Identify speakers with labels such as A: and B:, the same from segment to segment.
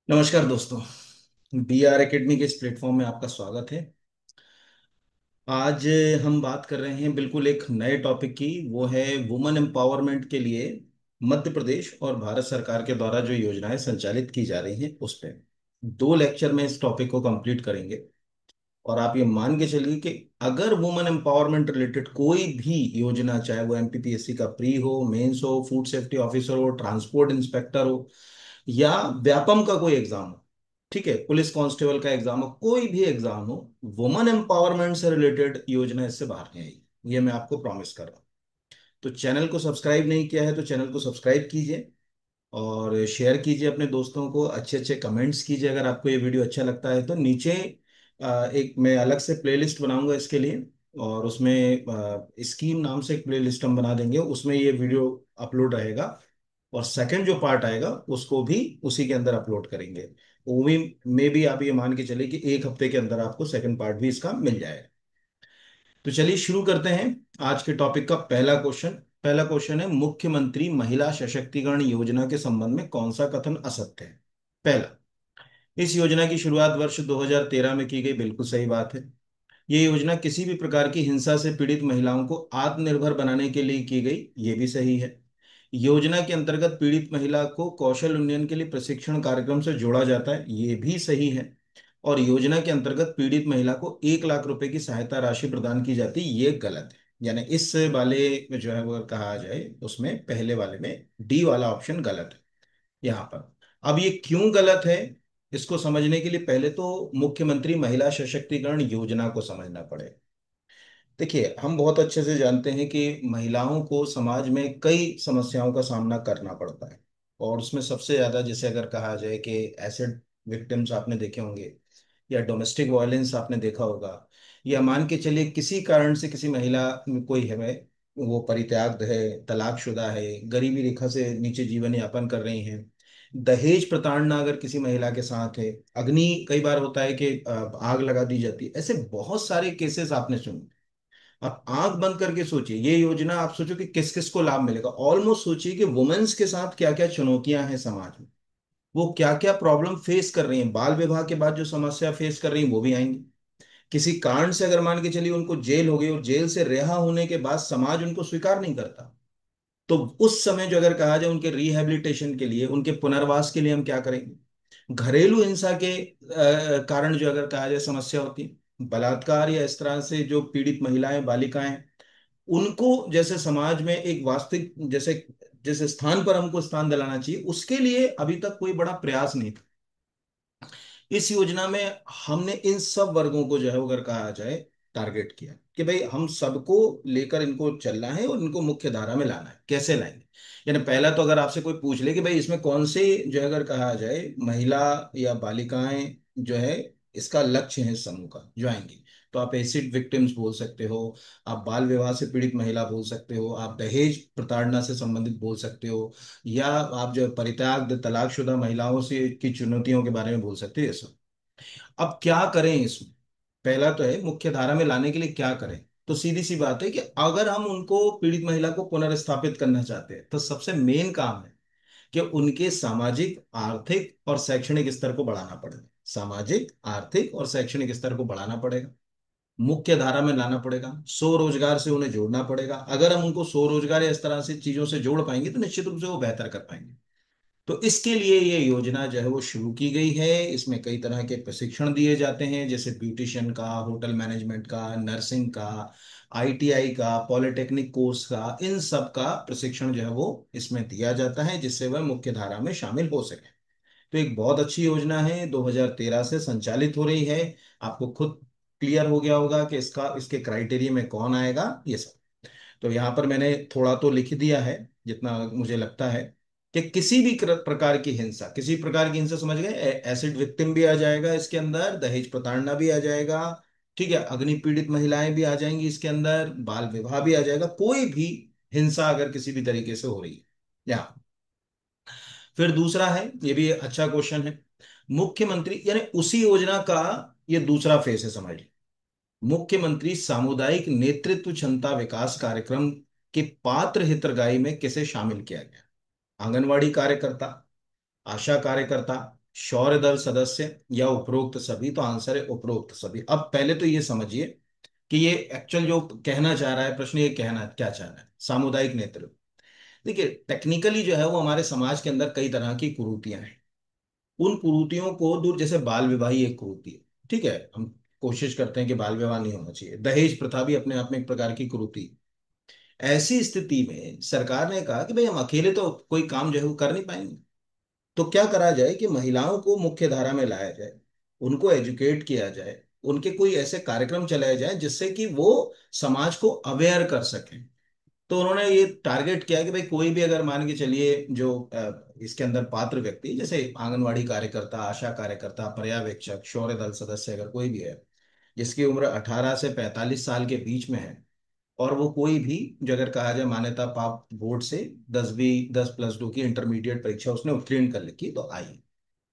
A: नमस्कार दोस्तों। B are academy के इस प्लेटफॉर्म में आपका स्वागत है। आज हम बात कर रहे हैं बिल्कुल एक नए टॉपिक की। वो है वुमेन एम्पावरमेंट के लिए मध्य प्रदेश और भारत सरकार के द्वारा जो योजनाएं संचालित की जा रही हैं उस पे 2 लेक्चर में इस टॉपिक को कंप्लीट करेंगे। और आप ये मान के चलिए कि अगर वुमेन एम्पावरमेंट रिलेटेड कोई भी योजना, चाहे वो एमपीपीएससी का प्री हो, मेंस हो, फूड सेफ्टी ऑफिसर हो, ट्रांसपोर्ट इंस्पेक्टर हो, या व्यापम का कोई एग्जाम हो, ठीक है, पुलिस कांस्टेबल का एग्जाम हो, कोई भी एग्जाम हो, वुमेन एम्पावरमेंट से रिलेटेड योजना इससे बाहर नहीं आएगी, ये मैं आपको प्रॉमिस कर रहा हूँ। तो चैनल को सब्सक्राइब नहीं किया है तो चैनल को सब्सक्राइब कीजिए और शेयर कीजिए अपने दोस्तों को। अच्छे अच्छे कमेंट्स कीजिए अगर आपको ये वीडियो अच्छा लगता है तो। नीचे एक मैं अलग से प्लेलिस्ट बनाऊंगा इसके लिए, और उसमें स्कीम नाम से एक प्लेलिस्ट हम बना देंगे, उसमें ये वीडियो अपलोड रहेगा। और सेकंड जो पार्ट आएगा उसको भी उसी के अंदर अपलोड करेंगे। वो भी मे भी आप ये मान के चले कि एक हफ्ते के अंदर आपको सेकंड पार्ट भी इसका मिल जाएगा। तो चलिए शुरू करते हैं आज के टॉपिक का पहला क्वेश्चन है, मुख्यमंत्री महिला सशक्तिकरण योजना के संबंध में कौन सा कथन असत्य है? पहला, इस योजना की शुरुआत वर्ष 2013 में की गई। बिल्कुल सही बात है। ये योजना किसी भी प्रकार की हिंसा से पीड़ित महिलाओं को आत्मनिर्भर बनाने के लिए की गई। ये भी सही है। योजना के अंतर्गत पीड़ित महिला को कौशल उन्नयन के लिए प्रशिक्षण कार्यक्रम से जोड़ा जाता है। ये भी सही है। और योजना के अंतर्गत पीड़ित महिला को 1 लाख रुपए की सहायता राशि प्रदान की जाती है। ये गलत है। यानी इस वाले में जो है वो अगर कहा जाए उसमें पहले वाले में डी वाला ऑप्शन गलत है यहाँ पर। अब ये क्यों गलत है, इसको समझने के लिए पहले तो मुख्यमंत्री महिला सशक्तिकरण योजना को समझना पड़ेगा। देखिए, हम बहुत अच्छे से जानते हैं कि महिलाओं को समाज में कई समस्याओं का सामना करना पड़ता है। और उसमें सबसे ज्यादा, जैसे अगर कहा जाए कि एसिड विक्टिम्स आपने देखे होंगे, या डोमेस्टिक वायलेंस आपने देखा होगा, या मान के चलिए किसी कारण से किसी महिला में कोई है, वो परित्याग है, तलाकशुदा है, गरीबी रेखा से नीचे जीवन यापन कर रही हैं, दहेज प्रताड़ना अगर किसी महिला के साथ है, अग्नि कई बार होता है कि आग लगा दी जाती है, ऐसे बहुत सारे केसेस आपने सुने। आप आंख बंद करके सोचिए, ये योजना आप सोचो कि किस किस को लाभ मिलेगा। ऑलमोस्ट सोचिए कि वुमेन्स के साथ क्या क्या चुनौतियां हैं समाज में, वो क्या क्या प्रॉब्लम फेस कर रही हैं, बाल विवाह के बाद जो समस्या फेस कर रही हैं वो भी आएंगी। किसी कारण से अगर मान के चलिए उनको जेल हो गई और जेल से रिहा होने के बाद समाज उनको स्वीकार नहीं करता, तो उस समय जो अगर कहा जाए उनके रिहैबिलिटेशन के लिए, उनके पुनर्वास के लिए हम क्या करेंगे? घरेलू हिंसा के कारण जो अगर कहा जाए समस्या होती है, बलात्कार या इस तरह से जो पीड़ित महिलाएं, बालिकाएं, उनको जैसे समाज में एक वास्तविक जैसे जिस स्थान पर हमको स्थान दिलाना चाहिए, उसके लिए अभी तक कोई बड़ा प्रयास नहीं था। इस योजना में हमने इन सब वर्गों को जो है वो अगर कहा जाए टारगेट किया कि भाई हम सबको लेकर इनको चलना है और इनको मुख्य धारा में लाना है। कैसे लाएंगे? यानी पहला तो अगर आपसे कोई पूछ ले कि भाई इसमें कौन से जो है अगर कहा जाए महिला या बालिकाएं जो है इसका लक्ष्य है समूह का जो आएंगी, तो आप एसिड विक्टिम्स बोल सकते हो, आप बाल विवाह से पीड़ित महिला बोल सकते हो, आप दहेज प्रताड़ना से संबंधित बोल सकते हो, या आप जो है परित्याग तलाकशुदा महिलाओं से की चुनौतियों के बारे में बोल सकते हो, ये सब। अब क्या करें इसमें? पहला तो है मुख्य धारा में लाने के लिए क्या करें। तो सीधी सी बात है कि अगर हम उनको, पीड़ित महिला को पुनर्स्थापित करना चाहते हैं, तो सबसे मेन काम है कि उनके सामाजिक, आर्थिक और शैक्षणिक स्तर को बढ़ाना पड़ेगा। सामाजिक, आर्थिक और शैक्षणिक स्तर को बढ़ाना पड़ेगा, मुख्य धारा में लाना पड़ेगा, स्वरोजगार से उन्हें जोड़ना पड़ेगा। अगर हम उनको स्वरोजगार या इस तरह से चीजों से जोड़ पाएंगे तो निश्चित रूप से वो बेहतर कर पाएंगे। तो इसके लिए ये योजना जो है वो शुरू की गई है। इसमें कई तरह के प्रशिक्षण दिए जाते हैं, जैसे ब्यूटिशियन का, होटल मैनेजमेंट का, नर्सिंग का, आईटीआई का, पॉलिटेक्निक कोर्स का, इन सब का प्रशिक्षण जो है वो इसमें दिया जाता है, जिससे वह मुख्य धारा में शामिल हो सके। तो एक बहुत अच्छी योजना है, 2013 से संचालित हो रही है। आपको खुद क्लियर हो गया होगा कि इसका, इसके क्राइटेरिया में कौन आएगा, ये सब। तो यहाँ पर मैंने थोड़ा तो लिख दिया है जितना मुझे लगता है कि किसी भी प्रकार की हिंसा, किसी प्रकार की हिंसा समझ गए, एसिड विक्टिम भी आ जाएगा इसके अंदर, दहेज प्रताड़ना भी आ जाएगा, ठीक है, अग्नि पीड़ित महिलाएं भी आ जाएंगी इसके अंदर, बाल विवाह भी आ जाएगा, कोई भी हिंसा अगर किसी भी तरीके से हो रही है यहाँ। फिर दूसरा है, ये भी अच्छा क्वेश्चन है, मुख्यमंत्री यानी उसी योजना का ये दूसरा फेस है, समझ लीजिए। मुख्यमंत्री सामुदायिक नेतृत्व क्षमता विकास कार्यक्रम के पात्र हितग्राही में किसे शामिल किया गया? आंगनवाड़ी कार्यकर्ता, आशा कार्यकर्ता, शौर्य दल सदस्य या उपरोक्त सभी? तो आंसर है उपरोक्त सभी। अब पहले तो ये समझिए कि ये एक्चुअल जो कहना चाह रहा है प्रश्न, ये कहना क्या चाह रहा है, सामुदायिक नेतृत्व। देखिए टेक्निकली जो है वो हमारे समाज के अंदर कई तरह की कुरीतियां हैं। उन कुरीतियों को दूर, जैसे बाल विवाह ही एक कुरीति है, ठीक है, हम कोशिश करते हैं कि बाल विवाह नहीं होना चाहिए। दहेज प्रथा भी अपने आप में एक प्रकार की कुरीति है। ऐसी स्थिति में सरकार ने कहा कि भाई हम अकेले तो कोई काम जो है वो कर नहीं पाएंगे, तो क्या करा जाए कि महिलाओं को मुख्य धारा में लाया जाए, उनको एजुकेट किया जाए, उनके कोई ऐसे कार्यक्रम चलाए जाए जिससे कि वो समाज को अवेयर कर सकें। तो उन्होंने ये टारगेट किया कि भाई कोई भी अगर मान के चलिए जो इसके अंदर पात्र व्यक्ति, जैसे आंगनवाड़ी कार्यकर्ता, आशा कार्यकर्ता, पर्यवेक्षक, शौर्य दल सदस्य, अगर कोई भी है जिसकी उम्र 18 से 45 साल के बीच में है, और वो कोई भी जो अगर कहा जाए मान्यता प्राप्त बोर्ड से 10+2 की इंटरमीडिएट परीक्षा उसने उत्तीर्ण कर लिखी तो आई,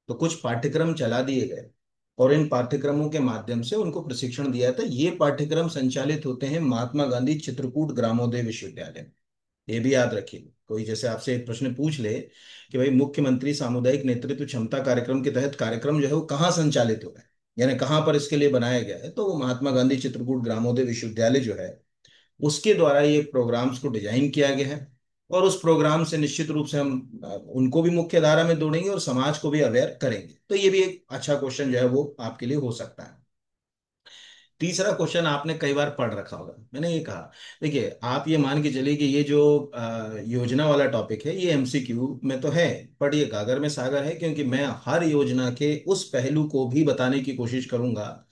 A: तो कुछ पाठ्यक्रम चला दिए गए और इन पाठ्यक्रमों के माध्यम से उनको प्रशिक्षण दिया जाता है। ये पाठ्यक्रम संचालित होते हैं महात्मा गांधी चित्रकूट ग्रामोदय विश्वविद्यालय में। ये भी याद रखिए, कोई जैसे आपसे एक प्रश्न पूछ ले कि भाई मुख्यमंत्री सामुदायिक नेतृत्व क्षमता कार्यक्रम के तहत कार्यक्रम जो है वो कहाँ संचालित हो रहा है, यानी कहाँ पर इसके लिए बनाया गया है, तो वो महात्मा गांधी चित्रकूट ग्रामोदय विश्वविद्यालय जो है उसके द्वारा ये प्रोग्राम्स को डिजाइन किया गया है। और उस प्रोग्राम से निश्चित रूप से हम उनको भी मुख्य धारा में जोड़ेंगे और समाज को भी अवेयर करेंगे। तो ये भी एक अच्छा क्वेश्चन जो है वो आपके लिए हो सकता है। तीसरा क्वेश्चन आपने कई बार पढ़ रखा होगा, मैंने ये कहा, देखिए आप ये मान के चलिए कि ये जो योजना वाला टॉपिक है ये एमसीक्यू में तो है, पर ये गागर में सागर है, क्योंकि मैं हर योजना के उस पहलू को भी बताने की कोशिश करूंगा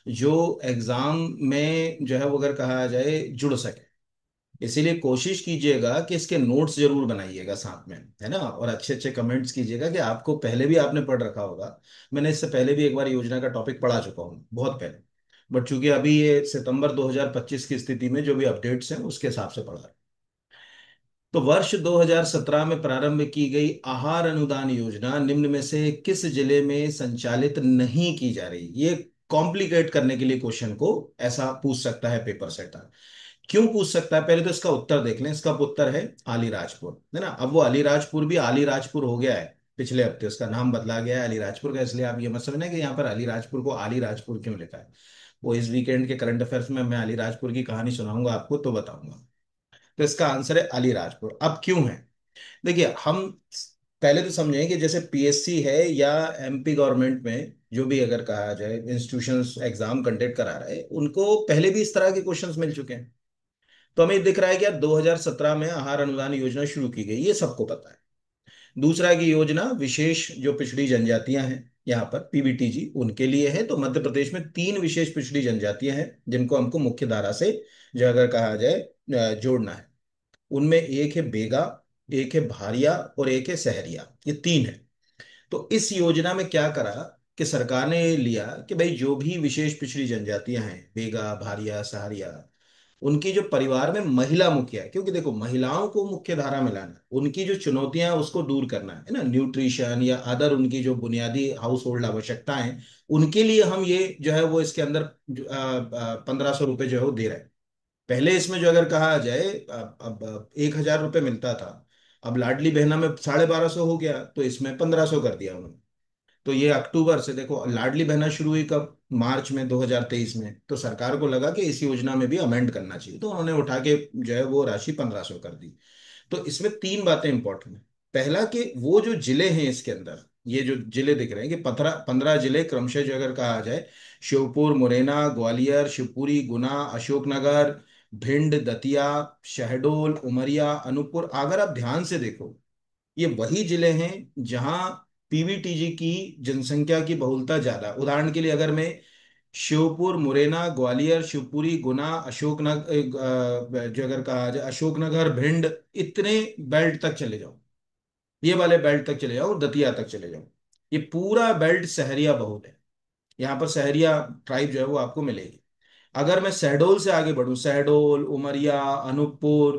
A: जो एग्जाम में जो है वो अगर कहा जाए जुड़ सके। इसीलिए कोशिश कीजिएगा कि इसके नोट्स जरूर बनाइएगा साथ में, है ना, और अच्छे अच्छे कमेंट्स कीजिएगा कि आपको पहले भी आपने पढ़ रखा होगा। मैंने इससे पहले भी एक बार योजना का टॉपिक पढ़ा चुका हूँ बहुत पहले, बट चूंकि अभी ये सितंबर 2025 की स्थिति में जो भी अपडेट्स हैं उसके हिसाब से पढ़ा। तो वर्ष 2017 में प्रारंभ की गई आहार अनुदान योजना निम्न में से किस जिले में संचालित नहीं की जा रही? ये कॉम्प्लिकेट करने के लिए क्वेश्चन को ऐसा पूछ सकता है पेपर सेटर। क्यों पूछ सकता है, पहले तो इसका उत्तर देख लें। इसका उत्तर है अलीराजपुर, है ना। अब वो अलीराजपुर भी अलीराजपुर हो गया है, पिछले हफ्ते उसका नाम बदला गया है अलीराजपुर का, इसलिए आप ये मत समझना कि यहाँ पर अलीराजपुर को अलीराजपुर क्यों लिखा है। वो इस वीकेंड के करंट अफेयर्स में मैं अलीराजपुर की कहानी सुनाऊंगा आपको तो बताऊंगा। तो इसका आंसर है अलीराजपुर। अब क्यों है, देखिए हम पहले तो समझें कि जैसे पीएससी है या एमपी गवर्नमेंट में जो भी अगर कहा जाए इंस्टीट्यूशंस एग्जाम कंडक्ट करा रहे हैं उनको पहले भी इस तरह के क्वेश्चंस मिल चुके हैं। तो हमें दिख रहा है कि यार 2017 में आहार अनुदान योजना शुरू की गई, ये सबको पता है। दूसरा है कि योजना विशेष जो पिछड़ी जनजातियां हैं यहाँ पर पीबीटीजी उनके लिए है। तो मध्य प्रदेश में 3 विशेष पिछड़ी जनजातियां हैं जिनको हमको मुख्य धारा से जो अगर कहा जाए जोड़ना है। उनमें एक है बेगा, एक है भारिया और एक है सहरिया, ये 3 है। तो इस योजना में क्या करा कि सरकार ने ये लिया कि भाई जो भी विशेष पिछड़ी जनजातियां हैं, बेगा, भारिया, सहारिया, उनकी जो परिवार में महिला मुखिया है, क्योंकि देखो महिलाओं को मुख्य धारा में लाना, उनकी जो चुनौतियां हैं उसको दूर करना है ना, न्यूट्रिशन या अदर उनकी जो बुनियादी हाउस होल्ड आवश्यकताएं, उनके लिए हम ये जो है वो इसके अंदर 1500 रुपये जो है वो दे रहे हैं। पहले इसमें जो अगर कहा जाए अब 1000 रुपये मिलता था, अब लाडली बहना में 1250 हो गया, तो इसमें 1500 कर दिया उन्होंने। तो ये अक्टूबर से, देखो लाडली बहना शुरू हुई कब, मार्च में 2023 में, तो सरकार को लगा कि इस योजना में भी अमेंड करना चाहिए, तो उन्होंने उठा के जो है वो राशि 1500 कर दी। तो इसमें 3 बातें इंपॉर्टेंट है। पहला कि वो जो जिले हैं इसके अंदर, ये जो जिले दिख रहे हैं कि 15 जिले क्रमशः जो अगर कहा जाए, श्योपुर, मुरैना, ग्वालियर, शिवपुरी, गुना, अशोकनगर, भिंड, दतिया, शहडोल, उमरिया, अनूपपुर, अगर आप ध्यान से देखो ये वही जिले हैं जहां पीवीटीजी की जनसंख्या की बहुलता ज्यादा है। उदाहरण के लिए अगर मैं श्योपुर, मुरैना, ग्वालियर, शिवपुरी, गुना, अशोकनगर, जो अगर कहा जाए अशोकनगर, भिंड, इतने बेल्ट तक चले जाओ, ये वाले बेल्ट तक चले जाओ, दतिया तक चले जाओ, ये पूरा बेल्ट सहरिया बहुल है। यहाँ पर सहरिया ट्राइब जो है वो आपको मिलेगी। अगर मैं शहडोल से आगे बढ़ूं, शहडोल, उमरिया, अनूपपुर,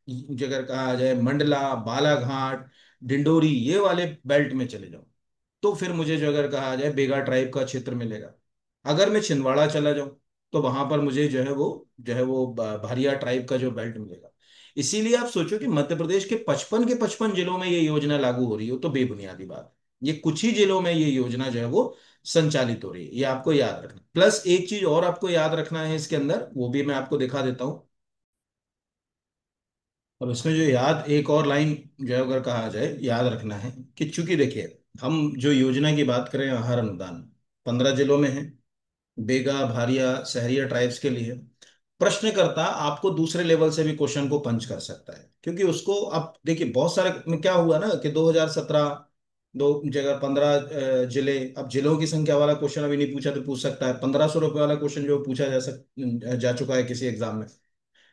A: अगर कहा जाए मंडला, बालाघाट, डिंडोरी, ये वाले बेल्ट में चले जाऊं, तो फिर मुझे जो अगर कहा जाए बेगा ट्राइब का क्षेत्र मिलेगा। अगर मैं छिंदवाड़ा चला जाऊं तो वहां पर मुझे जो है वो भारिया ट्राइब का जो बेल्ट मिलेगा। इसीलिए आप सोचो कि मध्य प्रदेश के 55 के 55 जिलों में ये योजना लागू हो रही हो तो बेबुनियादी बात। ये कुछ ही जिलों में ये योजना जो है वो संचालित हो रही है, ये आपको याद रखना। प्लस एक चीज और आपको याद रखना है इसके अंदर, वो भी मैं आपको दिखा देता हूँ। और इसमें जो याद एक और लाइन जो है अगर कहा जाए याद रखना है, कि चूंकि देखिए हम जो योजना की बात करें आहार अनुदान 15 जिलों में है, बेगा भारिया सहरिया ट्राइब्स के लिए। प्रश्नकर्ता आपको दूसरे लेवल से भी क्वेश्चन को पंच कर सकता है, क्योंकि उसको अब देखिए बहुत सारे में क्या हुआ ना कि 2017 दो जगह 15 जिले, अब जिलों की संख्या वाला क्वेश्चन अभी नहीं पूछा तो पूछ सकता है, 1500 रुपये वाला क्वेश्चन जो पूछा जा चुका है किसी एग्जाम में।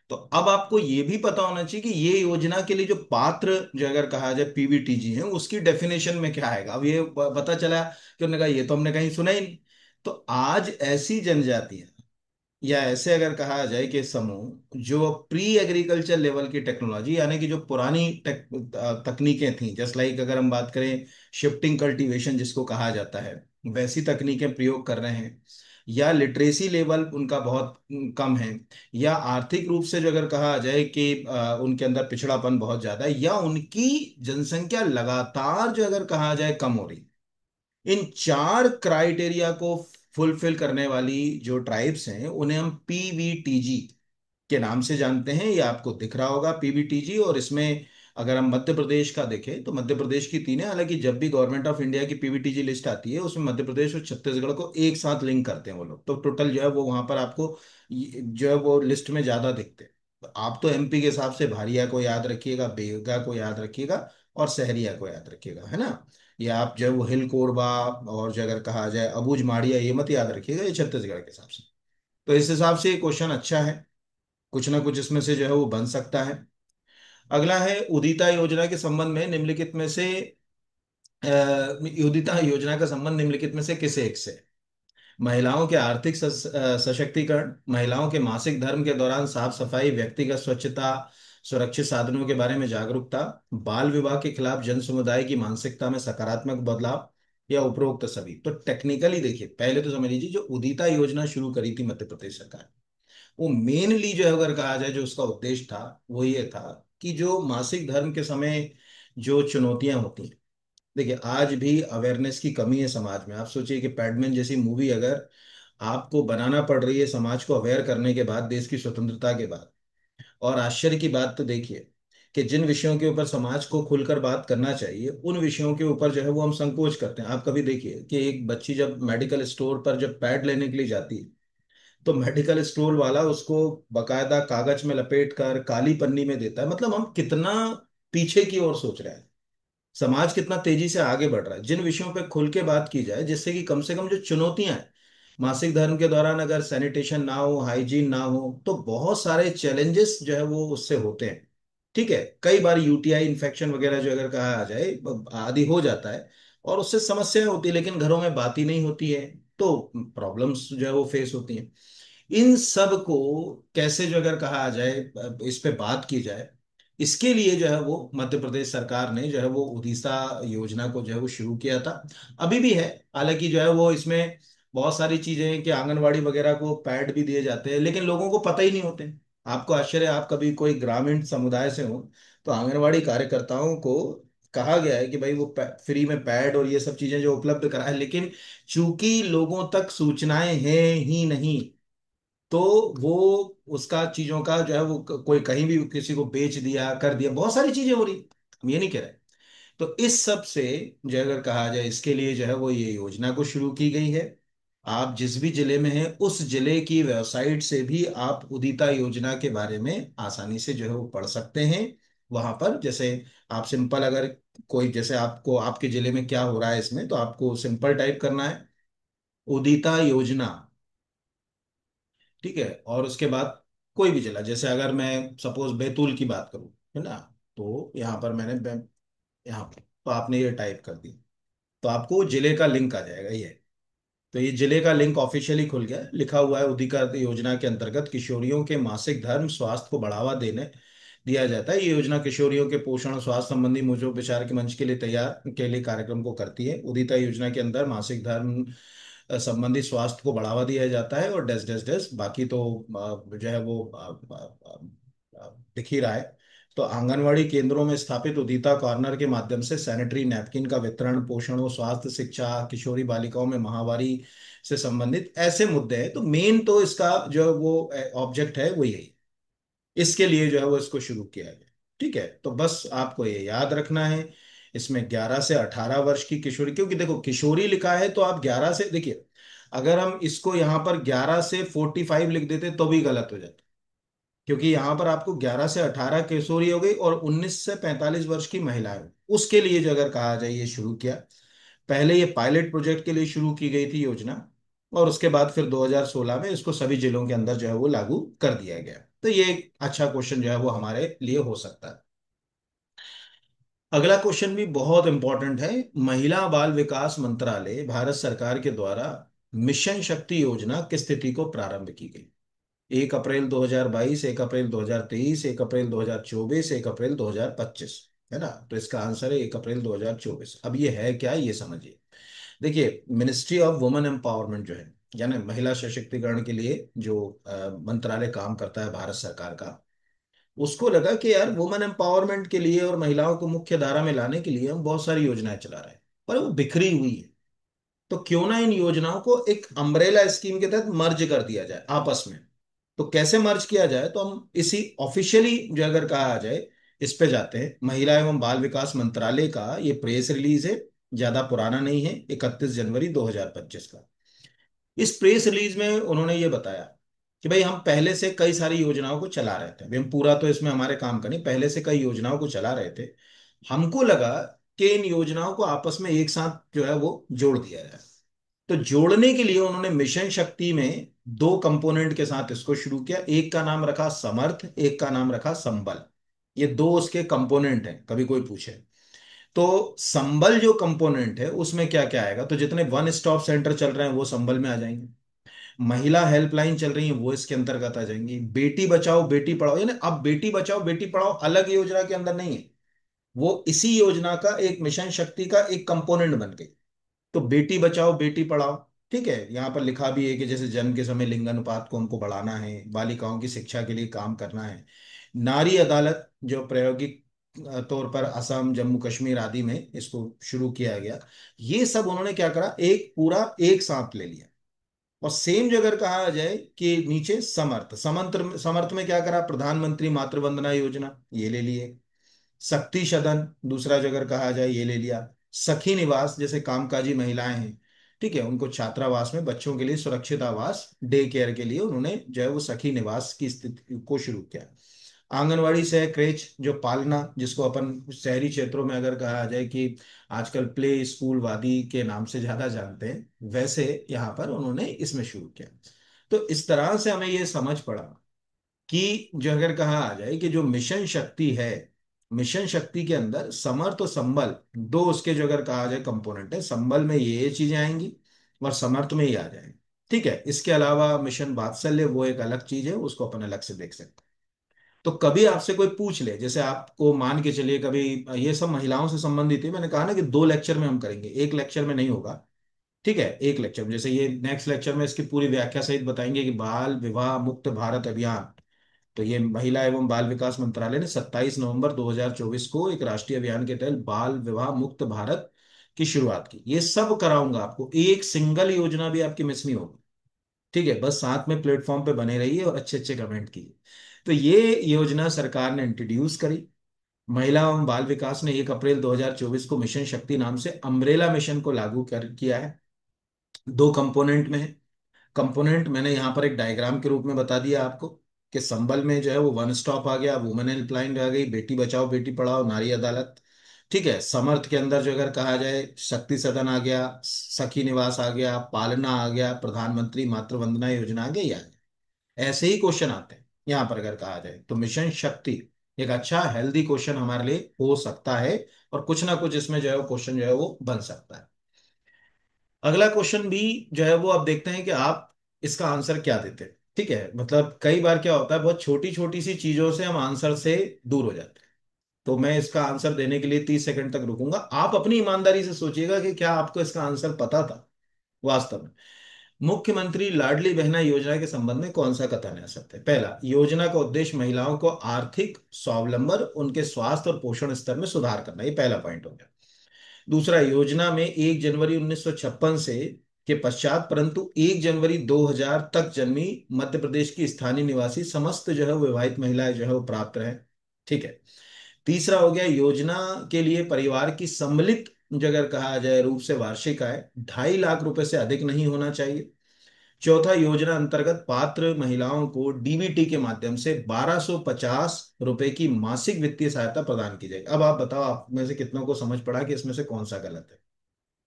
A: तो अब आपको ये भी पता होना चाहिए कि ये योजना के लिए जो पात्र, जो अगर कहा जाए पीवीटीजी है, उसकी डेफिनेशन में क्या आएगा। अब ये पता चला कि उन्होंने कहा ये तो हमने कहीं सुना ही नहीं। तो आज ऐसी जनजातियां, या ऐसे अगर कहा जाए कि समूह जो प्री एग्रीकल्चर लेवल की टेक्नोलॉजी, यानी कि जो पुरानी तकनीकें थी, जस्ट लाइक अगर हम बात करें शिफ्टिंग कल्टीवेशन जिसको कहा जाता है, वैसी तकनीकें प्रयोग कर रहे हैं, या लिटरेसी लेवल उनका बहुत कम है, या आर्थिक रूप से जो अगर कहा जाए कि उनके अंदर पिछड़ापन बहुत ज्यादा है, या उनकी जनसंख्या लगातार जो अगर कहा जाए कम हो रही, इन चार क्राइटेरिया को फुलफिल करने वाली जो ट्राइब्स हैं उन्हें हम पीवीटीजी के नाम से जानते हैं। ये आपको दिख रहा होगा पीवीटीजी। और इसमें अगर हम मध्य प्रदेश का देखें तो मध्य प्रदेश की तीन है, हालांकि जब भी गवर्नमेंट ऑफ इंडिया की पीवीटीजी लिस्ट आती है उसमें मध्य प्रदेश और छत्तीसगढ़ को एक साथ लिंक करते हैं वो लोग, तो टोटल जो है वो वहां पर आपको जो है वो लिस्ट में ज्यादा दिखते हैं। तो आप तो एमपी के हिसाब से भारिया को याद रखिएगा, बेगा को याद रखिएगा, और सहरिया को याद रखिएगा, है ना। ये आप जो है वो हिल कोरबा, और जो अगर कहा जाए अबूझ माड़िया, ये मत याद रखिएगा, ये छत्तीसगढ़ के हिसाब से। तो इस हिसाब से ये क्वेश्चन अच्छा है, कुछ ना कुछ इसमें से जो है वो बन सकता है। अगला है उदिता योजना के संबंध में निम्नलिखित में से उदिता योजना का संबंध निम्नलिखित में से किस एक से। महिलाओं के आर्थिक सशक्तिकरण, महिलाओं के मासिक धर्म के दौरान साफ सफाई, व्यक्तिगत स्वच्छता, सुरक्षित साधनों के बारे में जागरूकता, बाल विवाह के खिलाफ जन समुदाय की मानसिकता में सकारात्मक बदलाव, या उपरोक्त सभी। तो टेक्निकली देखिए, पहले तो समझ लीजिए जो उदिता योजना शुरू करी थी मध्य प्रदेश सरकार, वो मेनली जो है अगर कहा जाए जो उसका उद्देश्य था वो ये था कि जो मासिक धर्म के समय जो चुनौतियां होती हैं, देखिए आज भी अवेयरनेस की कमी है समाज में। आप सोचिए कि पैडमैन जैसी मूवी अगर आपको बनाना पड़ रही है समाज को अवेयर करने के बाद, देश की स्वतंत्रता के बाद, और आश्चर्य की बात तो देखिए कि जिन विषयों के ऊपर समाज को खुलकर बात करना चाहिए उन विषयों के ऊपर जो है वो हम संकोच करते हैं। आप कभी देखिए कि एक बच्ची जब मेडिकल स्टोर पर जब पैड लेने के लिए जाती है, तो मेडिकल स्टोर वाला उसको बकायदा कागज में लपेट कर काली पन्नी में देता है। मतलब हम कितना पीछे की ओर सोच रहे हैं, समाज कितना तेजी से आगे बढ़ रहा है। जिन विषयों पे खुल के बात की जाए जिससे कि कम से कम जो चुनौतियां हैं, मासिक धर्म के दौरान अगर सैनिटेशन ना हो, हाइजीन ना हो, तो बहुत सारे चैलेंजेस जो है वो उससे होते हैं। ठीक है, कई बार यूटीआई इन्फेक्शन वगैरह जो अगर कहा जाए आदि हो जाता है, और उससे समस्याएं होती है, लेकिन घरों में बात ही नहीं होती है, तो प्रॉब्लम्स जो है वो फेस होती हैं। इन सब को कैसे जो अगर कहा जाए इस पे बात की जाए, इसके लिए जो है वो मध्य प्रदेश सरकार ने जो है वो उड़ीसा योजना को जो है वो शुरू किया था। अभी भी है, हालांकि जो है वो इसमें बहुत सारी चीजें हैं कि आंगनवाड़ी वगैरह को पैड भी दिए जाते हैं, लेकिन लोगों को पता ही नहीं होते। आपको आश्चर्य, आप कभी कोई ग्रामीण समुदाय से हो तो आंगनवाड़ी कार्यकर्ताओं को कहा गया है कि भाई वो फ्री में पैड और ये सब चीजें जो उपलब्ध कराए, लेकिन चूंकि लोगों तक सूचनाएं हैं ही नहीं, तो वो उसका चीजों का जो है वो कोई कहीं भी किसी को बेच दिया, कर दिया, बहुत सारी चीजें हो रही। हम ये नहीं कह रहे। तो इस सब से जो अगर कहा जाए इसके लिए जो है वो ये योजना को शुरू की गई है। आप जिस भी जिले में हैं उस जिले की वेबसाइट से भी आप उदिता योजना के बारे में आसानी से जो है वो पढ़ सकते हैं। वहां पर जैसे आप सिंपल अगर कोई, जैसे आपको आपके जिले में क्या हो रहा है इसमें, तो आपको सिंपल टाइप करना है उदिता योजना। ठीक है, और उसके बाद कोई भी जिला, जैसे अगर मैं सपोज बैतूल की बात करूं, है ना, तो यहाँ पर मैंने यहाँ पर तो आपने ये टाइप कर दी, तो आपको जिले का लिंक आ जाएगा ये। तो ये जिले का लिंक ऑफिशियली खुल गया है। लिखा हुआ है उदिका योजना के अंतर्गत किशोरियों के मासिक धर्म स्वास्थ्य को बढ़ावा देने दिया जाता है। ये योजना किशोरियों के पोषण और स्वास्थ्य संबंधी मुद्दों विचार के मंच के लिए तैयार के लिए कार्यक्रम को करती है। उदिता योजना के अंदर मासिक धर्म संबंधी स्वास्थ्य को बढ़ावा दिया जाता है, और डैश डैश डैश बाकी तो जो है वो दिख ही रहा है। तो आंगनवाड़ी केंद्रों में स्थापित उदिता कॉर्नर के माध्यम से सैनिटरी नैपकिन का वितरण, पोषण और स्वास्थ्य शिक्षा, किशोरी बालिकाओं में महामारी से संबंधित ऐसे मुद्दे हैं। तो मेन तो इसका जो वो ऑब्जेक्ट है वो यही, इसके लिए जो है वो इसको शुरू किया गया। ठीक है, तो बस आपको ये याद रखना है, इसमें 11 से 18 वर्ष की किशोरी, क्योंकि देखो किशोरी लिखा है तो आप 11 से देखिए, अगर हम इसको यहाँ पर 11 से 45 लिख देते तो भी गलत हो जाता, क्योंकि यहाँ पर आपको 11 से 18 किशोरी हो गई और 19 से 45 वर्ष की महिलाएं हो। उसके लिए जो अगर कहा जाए ये शुरू किया, पहले ये पायलट प्रोजेक्ट के लिए शुरू की गई थी योजना, और उसके बाद फिर 2016 में इसको सभी जिलों के अंदर जो है वो लागू कर दिया गया। तो ये एक अच्छा क्वेश्चन जो है वो हमारे लिए हो सकता है। अगला क्वेश्चन भी बहुत इंपॉर्टेंट है। महिला बाल विकास मंत्रालय भारत सरकार के द्वारा मिशन शक्ति योजना किस तिथि को प्रारंभ की गई? 1 अप्रैल 2022, 1 अप्रैल 2023, 1 अप्रैल 2024, 1 अप्रैल 2025, है ना? तो इसका आंसर है 1 अप्रैल 2024। अब ये है क्या, ये समझिए। देखिए, मिनिस्ट्री ऑफ वुमेन एम्पावरमेंट जो है, यानी महिला सशक्तिकरण के लिए जो मंत्रालय काम करता है भारत सरकार का, उसको लगा कि यार वुमेन एम्पावरमेंट के लिए और महिलाओं को मुख्य धारा में लाने के लिए हम बहुत सारी योजनाएं चला रहे हैं, पर वो बिखरी हुई है। तो क्यों ना इन योजनाओं को एक अम्ब्रेला स्कीम के तहत मर्ज कर दिया जाए आपस में। तो कैसे मर्ज किया जाए, तो हम इसी ऑफिशियली जो अगर कहा जाए, इस पे जाते हैं। महिला एवं बाल विकास मंत्रालय का ये प्रेस रिलीज है, ज्यादा पुराना नहीं है, 31 जनवरी 2025 का। इस प्रेस रिलीज में उन्होंने ये बताया कि भाई हम पहले से कई सारी योजनाओं को चला रहे थे, अभी हम पूरा तो इसमें हमारे काम का नहीं, पहले से कई योजनाओं को चला रहे थे। हमको लगा कि इन योजनाओं को आपस में एक साथ जो है वो जोड़ दिया जाए। तो जोड़ने के लिए उन्होंने मिशन शक्ति में दो कंपोनेंट के साथ इसको शुरू किया, एक का नाम रखा समर्थ, एक का नाम रखा संबल। ये दो उसके कंपोनेंट हैं, कभी कोई पूछे तो। संबल जो कंपोनेंट है उसमें क्या क्या आएगा, तो जितने वन स्टॉप सेंटर चल रहे हैं वो संबल में आ जाएंगे, महिला हेल्पलाइन चल रही है वो इसके अंतर्गत आ जाएंगी, बेटी बचाओ बेटी पढ़ाओ, यानी अब बेटी बचाओ बेटी पढ़ाओ अलग योजना के अंदर नहीं है, वो इसी योजना का एक मिशन शक्ति का एक कंपोनेंट बन गई। तो बेटी बचाओ बेटी पढ़ाओ, ठीक है, यहाँ पर लिखा भी है कि जैसे जन्म के समय लिंगानुपात को हमको बढ़ाना है, बालिकाओं की शिक्षा के लिए काम करना है। नारी अदालत जो प्रायोगिक तौर पर असम, जम्मू कश्मीर आदि में इसको शुरू किया गया, ये सब उन्होंने क्या करा, एक पूरा एक साथ ले लिया। और सेम जो अगर कहा जाए कि नीचे समर्थ, समर्थ समर्थ में क्या करा, प्रधानमंत्री मातृ वंदना योजना ये ले लिए, शक्ति सदन दूसरा जो अगर कहा जाए ये ले लिया, सखी निवास जैसे कामकाजी महिलाएं हैं, ठीक है, उनको छात्रावास में बच्चों के लिए सुरक्षित आवास, डे केयर के लिए उन्होंने जो है वो सखी निवास की स्थिति को शुरू किया। आंगनवाड़ी से क्रेच जो पालना, जिसको अपन शहरी क्षेत्रों में अगर कहा जाए कि आजकल प्ले स्कूल वादी के नाम से ज्यादा जानते हैं, वैसे यहाँ पर उन्होंने इसमें शुरू किया। तो इस तरह से हमें ये समझ पड़ा कि जो अगर कहा आ जाए कि जो मिशन शक्ति है, मिशन शक्ति के अंदर समर्थ और संबल दो उसके जो अगर कहा जाए कंपोनेंट है, संबल में ये चीजें आएंगी और समर्थ में ही आ जाएंगी। ठीक है, इसके अलावा मिशन वात्सल्य वो एक अलग चीज है, उसको अपन अलग से देख सकते हैं। तो कभी आपसे कोई पूछ ले, जैसे आपको मान के चलिए कभी, ये सब महिलाओं से संबंधित है, मैंने कहा ना कि 2 लेक्चर में हम करेंगे, एक लेक्चर में नहीं होगा। ठीक है, एक लेक्चर में, जैसे ये नेक्स्ट लेक्चर में इसकी पूरी व्याख्या सहित बताएंगे कि बाल विवाह मुक्त भारत अभियान। तो ये महिला एवं बाल विकास मंत्रालय ने 27 नवंबर 2024 को एक राष्ट्रीय अभियान के तहत बाल विवाह मुक्त भारत की शुरुआत की। ये सब कराऊंगा आपको, एक सिंगल योजना भी आपकी मिस नहीं होगी। ठीक है, बस साथ में प्लेटफॉर्म पे बने रहिए और अच्छे अच्छे कमेंट कीजिए। तो ये योजना सरकार ने इंट्रोड्यूस करी, महिला एवं बाल विकास ने 1 अप्रैल 2024 को मिशन शक्ति नाम से अम्ब्रेला मिशन को लागू कर किया है। दो कंपोनेंट में है। कंपोनेंट मैंने यहाँ पर एक डायग्राम के रूप में बता दिया आपको कि संबल में जो है वो वन स्टॉप आ गया, वुमेन हेल्पलाइन आ गई, बेटी बचाओ बेटी पढ़ाओ, नारी अदालत। ठीक है, समर्थ के अंदर जो अगर कहा जाए शक्ति सदन आ गया, सखी निवास आ गया, पालना आ गया, प्रधानमंत्री मातृ वंदना योजना आ गई, आ गया। ऐसे ही क्वेश्चन आते हैं यहाँ पर अगर कहा जाए तो मिशन शक्ति एक अच्छा हेल्दी क्वेश्चन हमारे लिए हो सकता है, और कुछ ना कुछ इसमें जो है वो क्वेश्चन जो है वो बन सकता है। अगला क्वेश्चन भी जो है वो आप देखते हैं कि आप इसका आंसर क्या देते हैं। ठीक है, मतलब कई बार क्या होता है, बहुत छोटी छोटी सी चीजों से हम आंसर से दूर हो जाते हैं। तो मैं इसका आंसर देने के लिए 30 सेकंड तक रुकूंगा, आप अपनी ईमानदारी से सोचिएगा कि क्या आपको इसका आंसर पता था वास्तव में। मुख्यमंत्री लाडली बहना योजना के संबंध में कौन सा कथन है सत्य? पहला, योजना का उद्देश्य महिलाओं को आर्थिक स्वावलंबन, उनके स्वास्थ्य और पोषण स्तर में सुधार करना, ये पहला पॉइंट हो गया। दूसरा, योजना में 1 जनवरी 1956 से के पश्चात परंतु 1 जनवरी 2000 तक जन्मी मध्य प्रदेश की स्थानीय निवासी समस्त जो है वो विवाहित महिलाएं जो है वो पात्र हैं। ठीक है। तीसरा हो गया, योजना के लिए परिवार की सम्मिलित जो अगर कहा जाए रूप से वार्षिक आय 2.5 लाख रुपए से अधिक नहीं होना चाहिए। चौथा, योजना अंतर्गत पात्र महिलाओं को डीबीटी के माध्यम से 1250 रुपए की मासिक वित्तीय सहायता प्रदान की जाएगी। अब आप बताओ, आप में से कितनों को समझ पड़ा कि इसमें से कौन सा गलत है?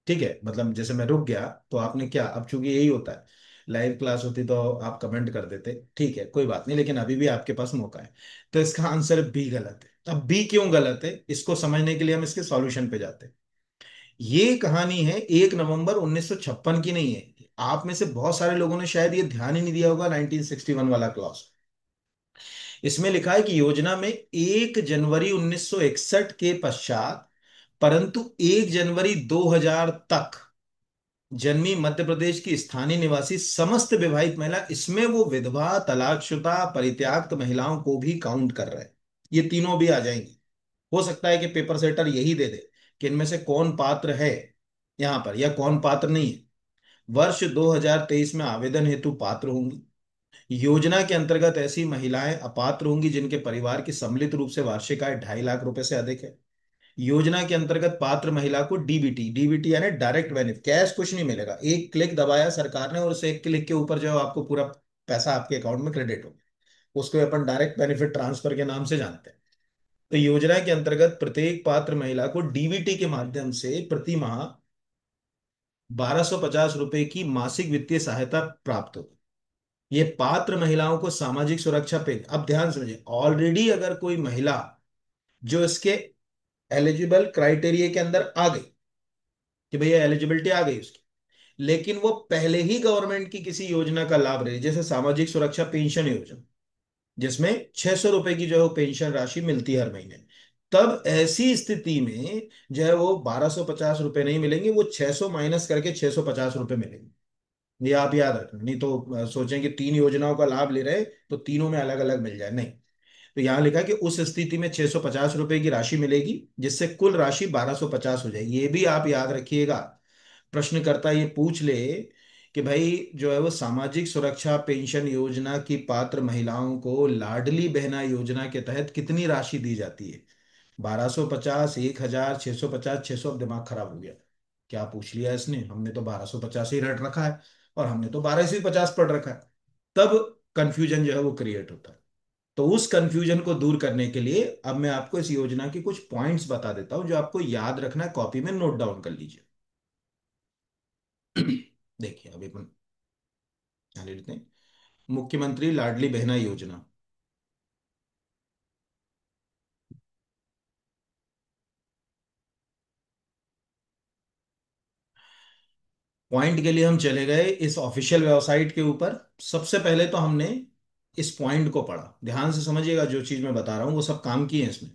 A: ठीक है, मतलब जैसे मैं रुक गया तो आपने क्या, अब चूंकि यही होता है, लाइव क्लास होती तो आप कमेंट कर देते, ठीक है कोई बात नहीं, लेकिन अभी भी आपके पास मौका है। तो इसका आंसर बी गलत है। अब बी क्यों गलत है, इसको समझने के लिए हम इसके सॉल्यूशन पे जाते हैं। ये कहानी है 1 नवंबर 1956 की नहीं है। आप में से बहुत सारे लोगों ने शायद ये ध्यान ही नहीं दिया होगा 1961 वाला क्लॉज। इसमें लिखा है कि योजना में 1 जनवरी 1961 के पश्चात परंतु 1 जनवरी 2000 तक जन्मी मध्य प्रदेश की स्थानीय निवासी समस्त विवाहित महिला, इसमें वो विधवा, तलाकशुदा, परित्यक्त महिलाओं को भी काउंट कर रहे हैं। ये तीनों भी आ जाएंगी। हो सकता है कि पेपर सेटर यही दे दे कि इनमें से कौन पात्र है यहां पर या कौन पात्र नहीं है। वर्ष 2023 में आवेदन हेतु पात्र होंगी। योजना के अंतर्गत ऐसी महिलाएं अपात्र होंगी जिनके परिवार की सम्मिलित रूप से वार्षिक आय 2.5 लाख रुपए से अधिक है। योजना के अंतर्गत पात्र महिला को डीबीटी, डीबीटी यानी डायरेक्ट बेनिफिट, कैश कुछ नहीं मिलेगा, एक क्लिक दबाया सरकार ने और उस एक क्लिक के ऊपर जो है आपको पूरा पैसा आपके अकाउंट में क्रेडिट हो गया। उसको अपन डायरेक्ट बेनिफिट ट्रांसफर के नाम से जानते हैं। तो योजना के अंतर्गत प्रत्येक पात्र महिला को डीबीटी के माध्यम से प्रति माह 1250 रुपए की मासिक वित्तीय सहायता प्राप्त होगी। ये पात्र महिलाओं को सामाजिक सुरक्षा पे, अब ध्यान समझिए, ऑलरेडी अगर कोई महिला जो इसके एलिजिबल क्राइटेरिया के अंदर आ गई कि भैया एलिजिबिलिटी आ गई उसकी, लेकिन वो पहले ही गवर्नमेंट की किसी योजना का लाभ रही, जैसे सामाजिक सुरक्षा पेंशन योजना, जिसमें 600 रुपए की जो है वो पेंशन राशि मिलती है हर महीने, तब ऐसी स्थिति में जो है वो 1250 रुपए नहीं मिलेंगे, वो 600 माइनस करके 650 रुपए मिलेंगे। ये आप याद रखना, नहीं तो सोचें कि तीन योजनाओं का लाभ ले रहे हैं तो तीनों में अलग अलग मिल जाए, नहीं। तो यहाँ लिखा है कि उस स्थिति में 650 रुपए की राशि मिलेगी, जिससे कुल राशि 1250 हो जाएगी। ये भी आप याद रखिएगा, प्रश्नकर्ता ये पूछ ले कि भाई जो है वो सामाजिक सुरक्षा पेंशन योजना की पात्र महिलाओं को लाडली बहना योजना के तहत कितनी राशि दी जाती है? 1250, 1000, 650, 600। अब दिमाग खराब हो गया, क्या पूछ लिया इसने, हमने तो 1250 ही रट रखा है और हमने तो 1250 पढ़ रखा है। तब कंफ्यूजन जो है वो क्रिएट होता है। तो उस कंफ्यूजन को दूर करने के लिए अब मैं आपको इस योजना के कुछ पॉइंट्स बता देता हूं जो आपको याद रखना है, कॉपी में नोट डाउन कर लीजिए। देखिए अभी अपन यहाँ ले लेते हैं, मुख्यमंत्री लाडली बहना योजना। पॉइंट के लिए हम चले गए इस ऑफिशियल वेबसाइट के ऊपर। सबसे पहले तो हमने इस पॉइंट को पढ़ा, ध्यान से समझिएगा, जो चीज मैं बता रहा हूं वो सब काम की है इसमें,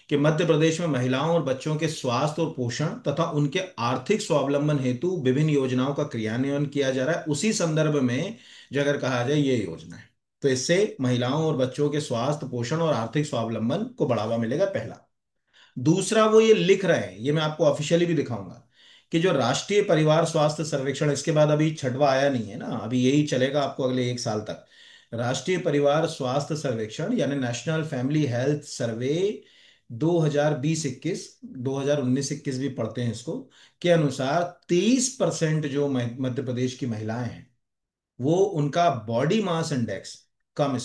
A: कि मध्य प्रदेश में महिलाओं और बच्चों के स्वास्थ्य और पोषण तथा उनके आर्थिक स्वावलंबन हेतु विभिन्न योजनाओं का क्रियान्वयन किया जा रहा है। उसी संदर्भ में जो अगर कहा जाए ये योजना है, तो इससे महिलाओं और बच्चों के स्वास्थ्य, पोषण और आर्थिक स्वावलंबन को बढ़ावा मिलेगा, पहला। दूसरा, वो ये लिख रहे हैं, ये मैं आपको ऑफिशियली भी दिखाऊंगा, कि जो राष्ट्रीय परिवार स्वास्थ्य सर्वेक्षण, इसके बाद अभी छठवा आया नहीं है ना, अभी यही चलेगा आपको अगले 1 साल तक। राष्ट्रीय परिवार स्वास्थ्य सर्वेक्षण यानी नेशनल फैमिली हेल्थ सर्वे 2020-21, 2019-21 भी पढ़ते हैं इसको, के अनुसार 23% जो मध्य प्रदेश की महिलाएं हैं वो उनका बॉडी मास इंडेक्स कम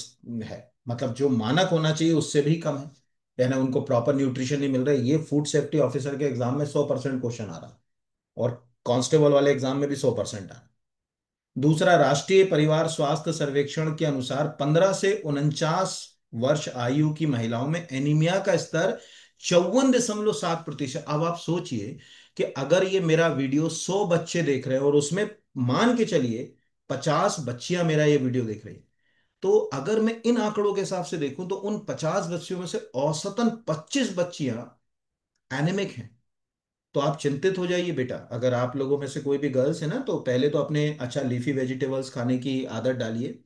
A: है, मतलब जो मानक होना चाहिए उससे भी कम है, यानी उनको प्रॉपर न्यूट्रिशन नहीं मिल रहा है। ये फूड सेफ्टी ऑफिसर के एग्जाम में 100% क्वेश्चन आ रहा, और कांस्टेबल वाले एग्जाम में भी 100% आ रहा। दूसरा, राष्ट्रीय परिवार स्वास्थ्य सर्वेक्षण के अनुसार 15 से 49 वर्ष आयु की महिलाओं में एनीमिया का स्तर 54.7%। अब आप सोचिए कि अगर ये मेरा वीडियो 100 बच्चे देख रहे हैं और उसमें मान के चलिए 50 बच्चियां मेरा ये वीडियो देख रही हैं, तो अगर मैं इन आंकड़ों के हिसाब से देखूं तो उन 50 बच्चियों में से औसतन 25 बच्चियां एनेमिक हैं। तो आप चिंतित हो जाइए बेटा। अगर आप लोगों में से कोई भी गर्ल्स है ना, तो पहले तो अपने अच्छा लीफी वेजिटेबल्स खाने की आदत डालिए।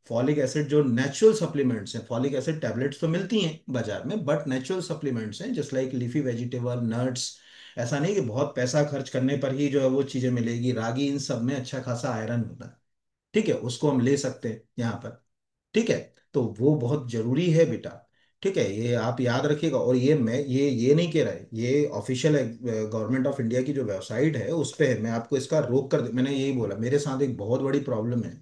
A: फॉलिक एसिड जो नेचुरल सप्लीमेंट्स हैं, फॉलिक एसिड टैबलेट्स तो मिलती हैं बाजार में, बट नेचुरल सप्लीमेंट्स हैं just like leafy vegetable, nuts. ऐसा नहीं कि बहुत पैसा खर्च करने पर ही जो है वो चीजें मिलेगी। रागी, इन सब में अच्छा खासा आयरन होता है। ठीक है, उसको हम ले सकते हैं यहाँ पर। ठीक है, तो वो बहुत जरूरी है बेटा। ठीक है, ये आप याद रखिएगा। और ये मैं ये नहीं कह रहा है, ये ऑफिशियल गवर्नमेंट ऑफ इंडिया की जो वेबसाइट है उस पे है। मैं आपको इसका रोक कर मैंने यही बोला, मेरे साथ एक बहुत बड़ी प्रॉब्लम है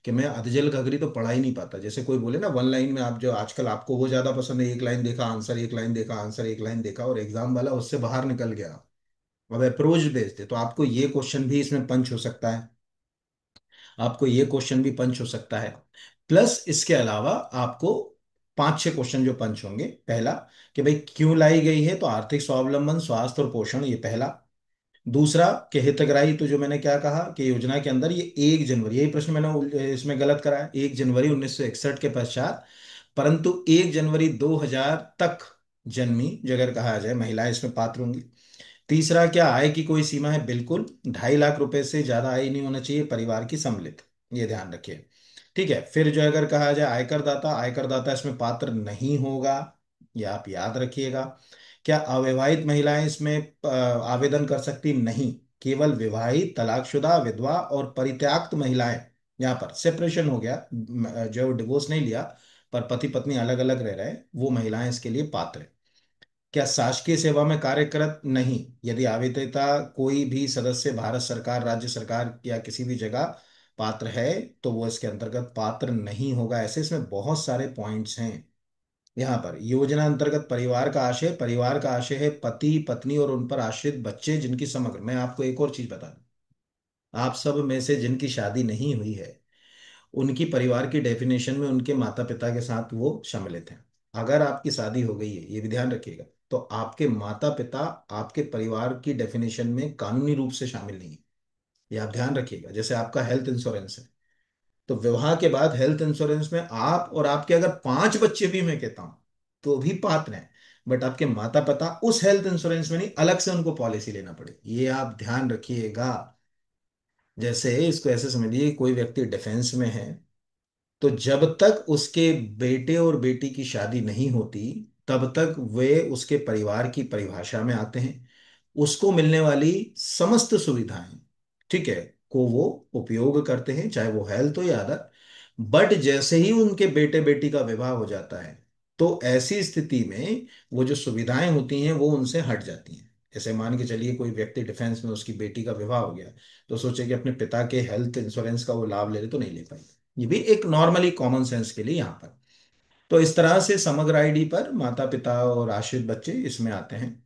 A: कि मैं अधजल गगरी तो पढ़ा ही नहीं पाता। जैसे कोई बोले ना वन लाइन में, आप जो आजकल आपको वो ज्यादा पसंद है, एक लाइन देखा आंसर, एक लाइन देखा आंसर, एक लाइन देखा, और एग्जाम वाला उससे बाहर निकल गया। अब अप्रोच भेजते तो आपको ये क्वेश्चन भी इसमें पंच हो सकता है, आपको ये क्वेश्चन भी पंच हो सकता है। प्लस इसके अलावा आपको पांच छह क्वेश्चन जो पंच होंगे। पहला, कि भाई क्यों लाई गई है, तो आर्थिक स्वावलंबन, स्वास्थ्य और पोषण, ये पहला। दूसरा, कि हितग्राही, तो जो मैंने क्या कहा कि योजना के अंदर ये 1 जनवरी, यही प्रश्न मैंने इसमें गलत करा है, 1 जनवरी 1961 के पश्चात, परंतु 1 जनवरी 2000 तक जन्मी, जो अगर कहा जाए, महिलाएं इसमें पात्र होंगी। तीसरा, क्या आय की कोई सीमा है? बिल्कुल, 2.5 लाख रुपए से ज्यादा आय नहीं होना चाहिए परिवार की सम्मिलित, ये ध्यान रखिए। ठीक है, फिर जो अगर कहा जाए आयकर दाता इसमें पात्र नहीं होगा, ये आप याद रखिएगा। क्या अविवाहित महिलाएं इसमें आवेदन कर सकती? नहीं, केवल विवाहित, तलाकशुदा, विधवा और परित्यक्त महिलाएं, यहाँ पर सेपरेशन हो गया, जो डिवोर्स नहीं लिया पर पति पत्नी अलग अलग रह रहे हैं, वो महिलाएं इसके लिए पात्र हैं। क्या शासकीय सेवा में कार्यरत? नहीं, यदि आवेदकर्ता कोई भी सदस्य भारत सरकार, राज्य सरकार या किसी भी जगह पात्र है, तो वो इसके अंतर्गत पात्र नहीं होगा। ऐसे इसमें बहुत सारे पॉइंट्स हैं। यहाँ पर योजना अंतर्गत परिवार का आशय है पति पत्नी और उन पर आश्रित बच्चे, जिनकी समग्र, मैं आपको एक और चीज बता दूं, आप सब में से जिनकी शादी नहीं हुई है, उनकी परिवार की डेफिनेशन में उनके माता पिता के साथ वो सम्मिलित हैं। अगर आपकी शादी हो गई है, ये भी ध्यान रखिएगा, तो आपके माता पिता आपके परिवार की डेफिनेशन में कानूनी रूप से शामिल नहीं है। ये आप ध्यान रखिएगा। जैसे आपका हेल्थ इंश्योरेंस है, तो विवाह के बाद हेल्थ इंश्योरेंस में आप और आपके अगर 5 बच्चे भी, मैं कहता हूं, तो भी पात्र हैं। बट आपके माता पिता उस हेल्थ इंश्योरेंस में नहीं, अलग से उनको पॉलिसी लेना पड़े, ये आप ध्यान रखिएगा। जैसे इसको ऐसे समझिए, कोई व्यक्ति डिफेंस में है, तो जब तक उसके बेटे और बेटी की शादी नहीं होती, तब तक वे उसके परिवार की परिभाषा में आते हैं। उसको मिलने वाली समस्त सुविधाएं, ठीक है, को वो उपयोग करते हैं, चाहे वो हेल्थ हो या अदर। बट जैसे ही उनके बेटे बेटी का विवाह हो जाता है, तो ऐसी स्थिति में वो जो सुविधाएं होती हैं वो उनसे हट जाती हैं। जैसे मान के चलिए, कोई व्यक्ति डिफेंस में, उसकी बेटी का विवाह हो गया, तो सोचे कि अपने पिता के हेल्थ इंश्योरेंस का वो लाभ ले ले, तो नहीं ले पाएंगे। ये भी एक नॉर्मली कॉमन सेंस के लिए यहाँ पर। तो इस तरह से समग्र आईडी पर माता पिता और आश्रित बच्चे इसमें आते हैं।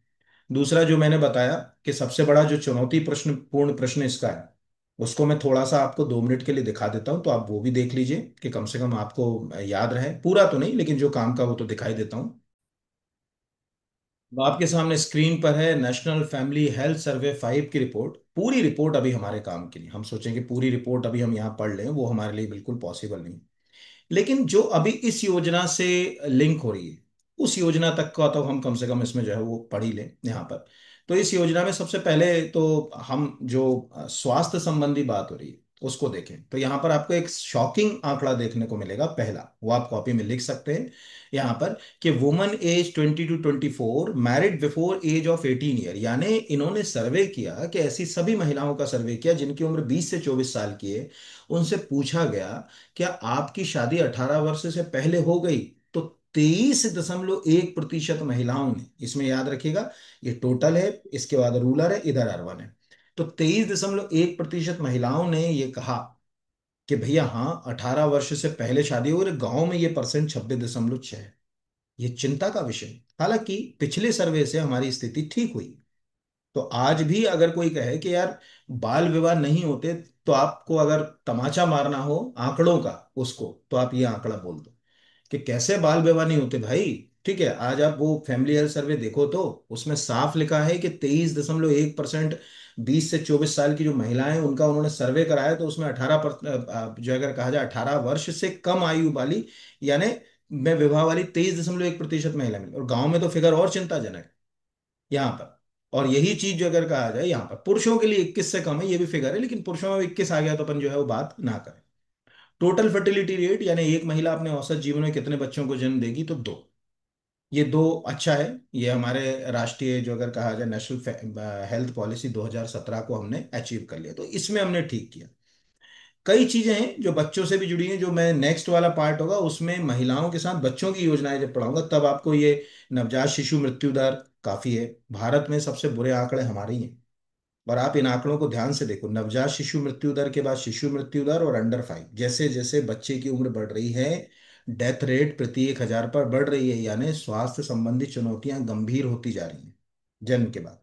A: दूसरा जो मैंने बताया, कि सबसे बड़ा जो चुनौती प्रश्न, पूर्ण प्रश्न इसका है, उसको मैं थोड़ा सा आपको 2 मिनट के लिए दिखा देता हूं, तो आप वो भी देख लीजिए कि कम से कम आपको याद रहे। पूरा तो नहीं, लेकिन जो काम का वो तो दिखाई देता हूं। अब आपके सामने स्क्रीन पर है नेशनल फैमिली हेल्थ सर्वे 5 की रिपोर्ट। पूरी रिपोर्ट अभी हमारे काम के लिए, हम सोचेंगे पूरी रिपोर्ट अभी हम यहाँ पढ़ लें, वो हमारे लिए बिल्कुल पॉसिबल नहीं। लेकिन जो अभी इस योजना से लिंक हो रही है, उस योजना तक का तो हम कम से कम इसमें जो है वो पढ़ ही लें यहाँ पर। तो इस योजना में सबसे पहले तो हम जो स्वास्थ्य संबंधी बात हो रही है उसको देखें, तो यहाँ पर आपको एक शॉकिंग आंकड़ा देखने को मिलेगा। पहला, वो आप कॉपी में लिख सकते हैं यहाँ पर, कि woman age 20 to 24 married before age of 18 year. यानी इन्होंने सर्वे किया, कि ऐसी सभी महिलाओं का सर्वे किया जिनकी उम्र 20 से 24 साल की है। उनसे पूछा गया, क्या आपकी शादी 18 वर्ष से पहले हो गई? तो 23.1% महिलाओं ने, इसमें याद रखिएगा ये टोटल है, इसके बाद रूरल है, इधर अर्बन है, तो 23.1% महिलाओं ने ये कहा कि भैया हाँ, 18 वर्ष से पहले शादी हो गई। गांव में ये परसेंट 26.6 है। ये चिंता का विषय है। हालांकि पिछले सर्वे से हमारी स्थिति ठीक हुई। तो आज भी अगर कोई कहे कि यार बाल विवाह नहीं होते, तो आपको अगर तमाचा मारना हो आंकड़ों का उसको, तो आप ये आंकड़ा बोल दो कि कैसे बाल विवाह नहीं होते भाई। ठीक है, आज आप वो फैमिली हेल्थ सर्वे देखो, तो उसमें साफ लिखा है कि 23.1% 20 से 24 साल की जो महिलाएं हैं, उनका उन्होंने सर्वे कराया, तो उसमें 18 जो अगर कहा जाए 18 वर्ष से कम आयु वाली, यानी में विवाह वाली 23.1% महिला मिली। और गांव में तो फिगर और चिंताजनक है यहाँ पर। और यही चीज जो अगर कहा जाए यहाँ पर पुरुषों के लिए 21 से कम है, ये भी फिगर है, लेकिन पुरुषों में 21 आ गया तो अपन जो है वो बात ना करें। टोटल फर्टिलिटी रेट, यानी एक महिला अपने औसत जीवन में कितने बच्चों को जन्म देगी, तो दो। ये दो अच्छा है। ये हमारे राष्ट्रीय जो अगर कहा जाए नेशनल हेल्थ पॉलिसी 2017 को हमने अचीव कर लिया, तो इसमें हमने ठीक किया। कई चीजें हैं जो बच्चों से भी जुड़ी हैं, जो मैं नेक्स्ट वाला पार्ट होगा उसमें महिलाओं के साथ बच्चों की योजनाएं जब पढ़ाऊंगा तब आपको ये नवजात शिशु मृत्यु दर काफी है। भारत में सबसे बुरे आंकड़े हमारे ही हैं। और आप इन आंकड़ों को ध्यान से देखो, नवजात शिशु मृत्यु दर के बाद शिशु मृत्यु दर और अंडर 5, जैसे जैसे बच्चे की उम्र बढ़ रही है डेथ रेट प्रति 1,000 पर बढ़ रही है, यानी स्वास्थ्य संबंधी चुनौतियां गंभीर होती जा रही हैं जन्म के बाद।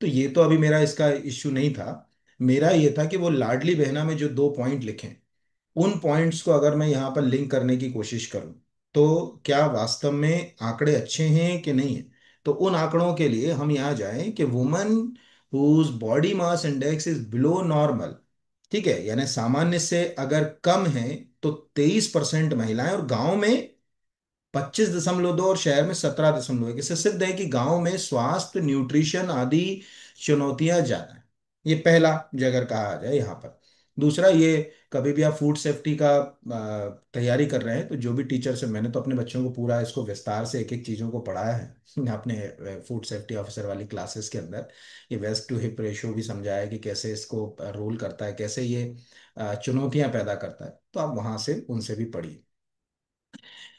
A: तो ये तो अभी मेरा इसका इश्यू नहीं था। मेरा ये था कि वो लाडली बहना में जो 2 पॉइंट लिखे, उन पॉइंट्स को अगर मैं यहाँ पर लिंक करने की कोशिश करूं तो क्या वास्तव में आंकड़े अच्छे हैं कि नहीं है। तो उन आंकड़ों के लिए हम यहाँ जाएं कि woman whose body mass index is below normal, ठीक है, यानी सामान्य से अगर कम है, तो 23% महिलाएं, और गांव में 25.2 और शहर में 17.1। इससे सिद्ध है कि गांव में स्वास्थ्य, न्यूट्रिशन आदि चुनौतियां ज्यादा है। ये पहला जो अगर कहा जाए यहाँ पर। दूसरा, ये कभी भी आप फूड सेफ्टी का तैयारी कर रहे हैं तो जो भी टीचर से, मैंने तो अपने बच्चों को पूरा इसको विस्तार से एक एक चीज़ों को पढ़ाया है अपने फूड सेफ्टी ऑफिसर वाली क्लासेस के अंदर। ये वेस्ट टू हिप रेशो भी समझाया कि कैसे इसको रोल करता है, कैसे ये चुनौतियां पैदा करता है, तो आप वहां से उनसे भी पढ़िए।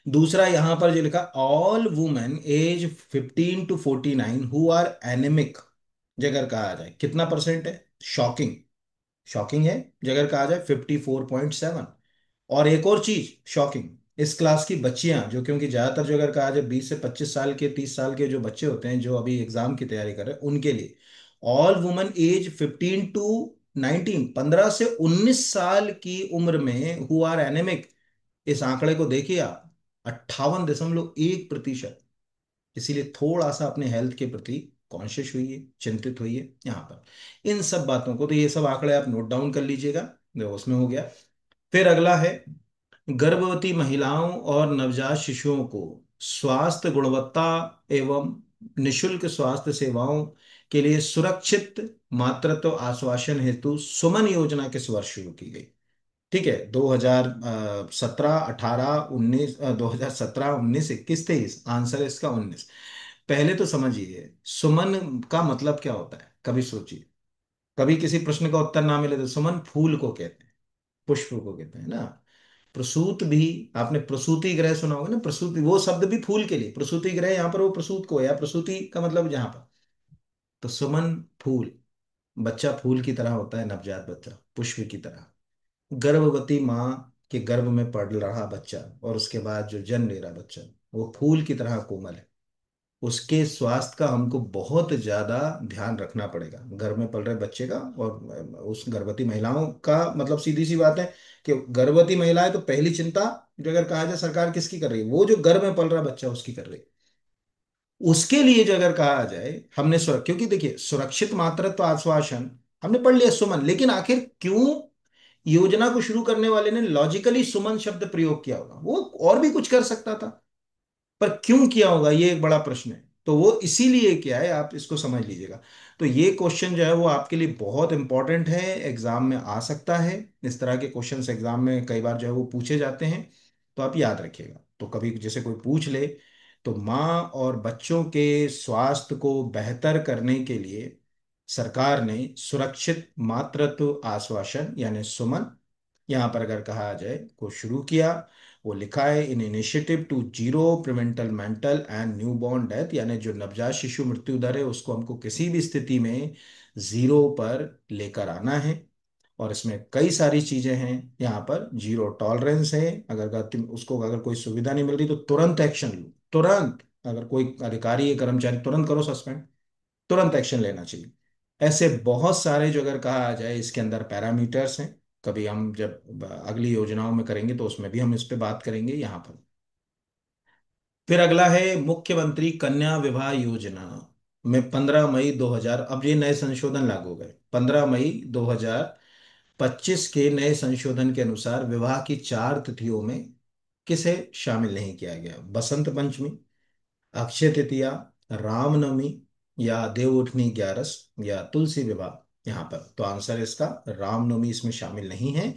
A: दूसरा यहां पर जो लिखा, all women age 15 to 49 who are anaemic, जगह कहा जाए कितना परसेंट है, शॉकिंग, शॉकिंग है। जगह कहा जाए 54.7। और एक और चीज शॉकिंग, इस क्लास की बच्चियां जो, क्योंकि ज्यादातर जो अगर कहा जाए 20 से 25 साल के, 30 साल के जो बच्चे होते हैं जो अभी एग्जाम की तैयारी कर रहे हैं उनके लिए, ऑल वुमेन एज 15 to 19, 15 से 19 साल की उम्र में हु आर एनेमिक, इस आंकड़े को देखिए आप, 58.1%। इसीलिए थोड़ा सा अपने हेल्थ के प्रति कॉन्शियस होइए, चिंतित होइए यहाँ पर। इन सब बातों को, तो ये सब आंकड़े आप नोट डाउन कर लीजिएगा, जो उसमें हो गया। फिर अगला है, गर्भवती महिलाओं और नवजात शिशुओं को स्वास्थ्य गुणवत्ता एवं निशुल्क स्वास्थ्य सेवाओं के लिए सुरक्षित मातृत्व आश्वासन हेतु सुमन योजना किस वर्ष शुरू की गई। ठीक है, 2017, 18, 19, 2017, 19, 21, 23, आंसर है इसका 19। पहले तो समझिए सुमन का मतलब क्या होता है, कभी सोचिए। कभी किसी प्रश्न का उत्तर ना मिले तो सुमन फूल को कहते हैं, पुष्प को कहते हैं ना। प्रसूत भी, आपने प्रसूति गृह सुना होगा ना, प्रसूति वो शब्द भी फूल के लिए, प्रसूति गृह यहाँ पर वो प्रसूत को है, या प्रसूति का मतलब जहां पर। तो सुमन फूल, बच्चा फूल की तरह होता है, नवजात बच्चा पुष्प की तरह। गर्भवती माँ के गर्भ में पड़ रहा बच्चा और उसके बाद जो जन्म ले रहा बच्चा, वो फूल की तरह कोमल है। उसके स्वास्थ्य का हमको बहुत ज्यादा ध्यान रखना पड़ेगा, गर्भ में पल रहे बच्चे का। और उस गर्भवती महिलाओं का मतलब सीधी सी बात है कि गर्भवती महिलाएं तो पहली चिंता जो अगर कहा जाए सरकार किसकी कर रही है, वो जो गर्भ में पल रहा बच्चा उसकी कर रही है। उसके लिए जो अगर कहा जाए हमने क्योंकि देखिए सुरक्षित मातृत्व आश्वासन हमने पढ़ लिया सुमन, लेकिन आखिर क्यों योजना को शुरू करने वाले ने लॉजिकली सुमन शब्द प्रयोग किया होगा, वो और भी कुछ कर सकता था, पर क्यों किया होगा ये एक बड़ा प्रश्न है। तो वो इसीलिए क्या है, आप इसको समझ लीजिएगा। तो ये क्वेश्चन जो है वो आपके लिए बहुत इंपॉर्टेंट है, एग्जाम में आ सकता है। इस तरह के क्वेश्चंस एग्जाम में कई बार जो है वो पूछे जाते हैं, तो आप याद रखिएगा। तो कभी जैसे कोई पूछ ले, तो माँ और बच्चों के स्वास्थ्य को बेहतर करने के लिए सरकार ने सुरक्षित मातृत्व आश्वासन यानी सुमन, यहाँ पर अगर कहा जाए, को शुरू किया। वो लिखा है, in initiative to zero preventable mental and newborn death, यानी जो नवजात शिशु मृत्यु दर है उसको हमको किसी भी स्थिति में जीरो पर लेकर आना है। और इसमें कई सारी चीजें हैं, यहाँ पर जीरो टॉलरेंस है। उसको अगर कोई सुविधा नहीं मिल रही तो तुरंत एक्शन लो, तुरंत। अगर कोई अधिकारी या कर्मचारी, तुरंत करो सस्पेंड, तुरंत एक्शन लेना चाहिए। ऐसे बहुत सारे जो अगर कहा जाए इसके अंदर पैरामीटर्स हैं, कभी हम जब अगली योजनाओं में करेंगे तो उसमें भी हम इस पे बात करेंगे यहाँ पर। फिर अगला है मुख्यमंत्री कन्या विवाह योजना में 15 मई 2000, अब ये नए संशोधन लागू हो गए 15 मई 2025 के नए संशोधन के अनुसार विवाह की 4 तिथियों में किसे शामिल नहीं किया गया, बसंत पंचमी, अक्षय तृतीया, रामनवमी, या देवउठनी ग्यारस या तुलसी विवाह यहाँ पर? तो आंसर इसका रामनवमी इसमें शामिल नहीं है,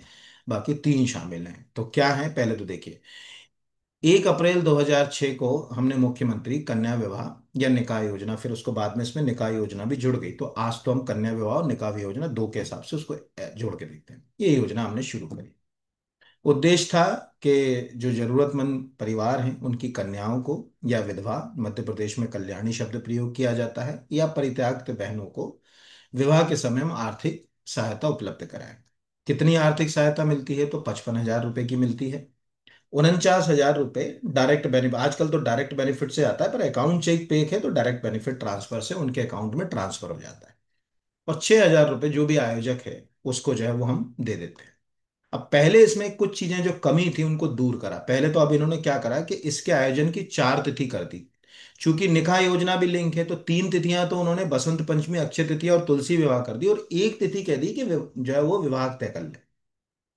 A: बाकी तीन शामिल हैं। तो क्या है, पहले तो देखिए, 1 अप्रैल 2006 को हमने मुख्यमंत्री कन्या विवाह या निकाह योजना, फिर उसको बाद में इसमें निकाह योजना भी जुड़ गई, तो आज तो हम कन्या विवाह और निकाह योजना दो के हिसाब से उसको जोड़ के देखते हैं। ये योजना हमने शुरू करी। उद्देश्य था कि जो जरूरतमंद परिवार हैं उनकी कन्याओं को या विधवा, मध्य प्रदेश में कल्याणी शब्द प्रयोग किया जाता है, या परित्यक्त बहनों को विवाह के समय हम आर्थिक सहायता उपलब्ध कराएं। कितनी आर्थिक सहायता मिलती है? तो 55,000 रुपए की मिलती है। 49,000 रुपए डायरेक्ट बेनिफिट, आजकल तो डायरेक्ट बेनिफिट से आता है, पर अकाउंट चेक पे है तो डायरेक्ट बेनिफिट ट्रांसफर से उनके अकाउंट में ट्रांसफर हो जाता है। और 6,000 रुपए जो भी आयोजक है उसको जो है वो हम दे देते हैं। अब पहले इसमें कुछ चीजें जो कमी थी उनको दूर करा पहले, तो अब इन्होंने क्या करा कि इसके आयोजन की 4 तिथि कर दी। चूंकि निकाह योजना भी लिंक है तो 3 तिथियां तो उन्होंने बसंत पंचमी, अक्षय तृतीया और तुलसी विवाह कर दी, और एक तिथि कह दी कि जो है वो विवाह तय कर ले,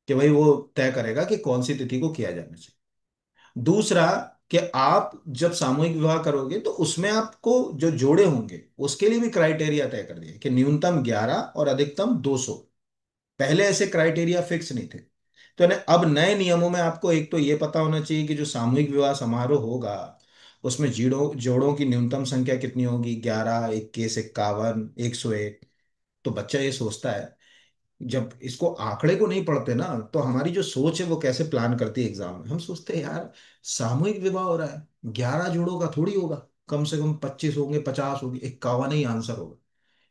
A: कि भाई वो तय करेगा कि कौन सी तिथि को किया जाना चाहिए। दूसरा, कि आप जब सामूहिक विवाह करोगे तो उसमें आपको जो जोड़े होंगे उसके लिए भी क्राइटेरिया तय कर दिए कि न्यूनतम 11 और अधिकतम 200। पहले ऐसे क्राइटेरिया फिक्स नहीं थे। तो अब नए नियमों में आपको एक तो ये पता होना चाहिए कि जो सामूहिक विवाह समारोह होगा उसमें जोड़ों जोड़ों की न्यूनतम संख्या कितनी होगी, 11, 21, 51, 101। तो बच्चा ये सोचता है, जब इसको आंकड़े को नहीं पढ़ते ना, तो हमारी जो सोच है वो कैसे प्लान करती है एग्जाम में, हम सोचते हैं यार सामूहिक विवाह हो रहा है, 11 जोड़ों का थोड़ी होगा, कम से कम 25 होंगे, 50 होंगे, 51 ही आंसर होगा,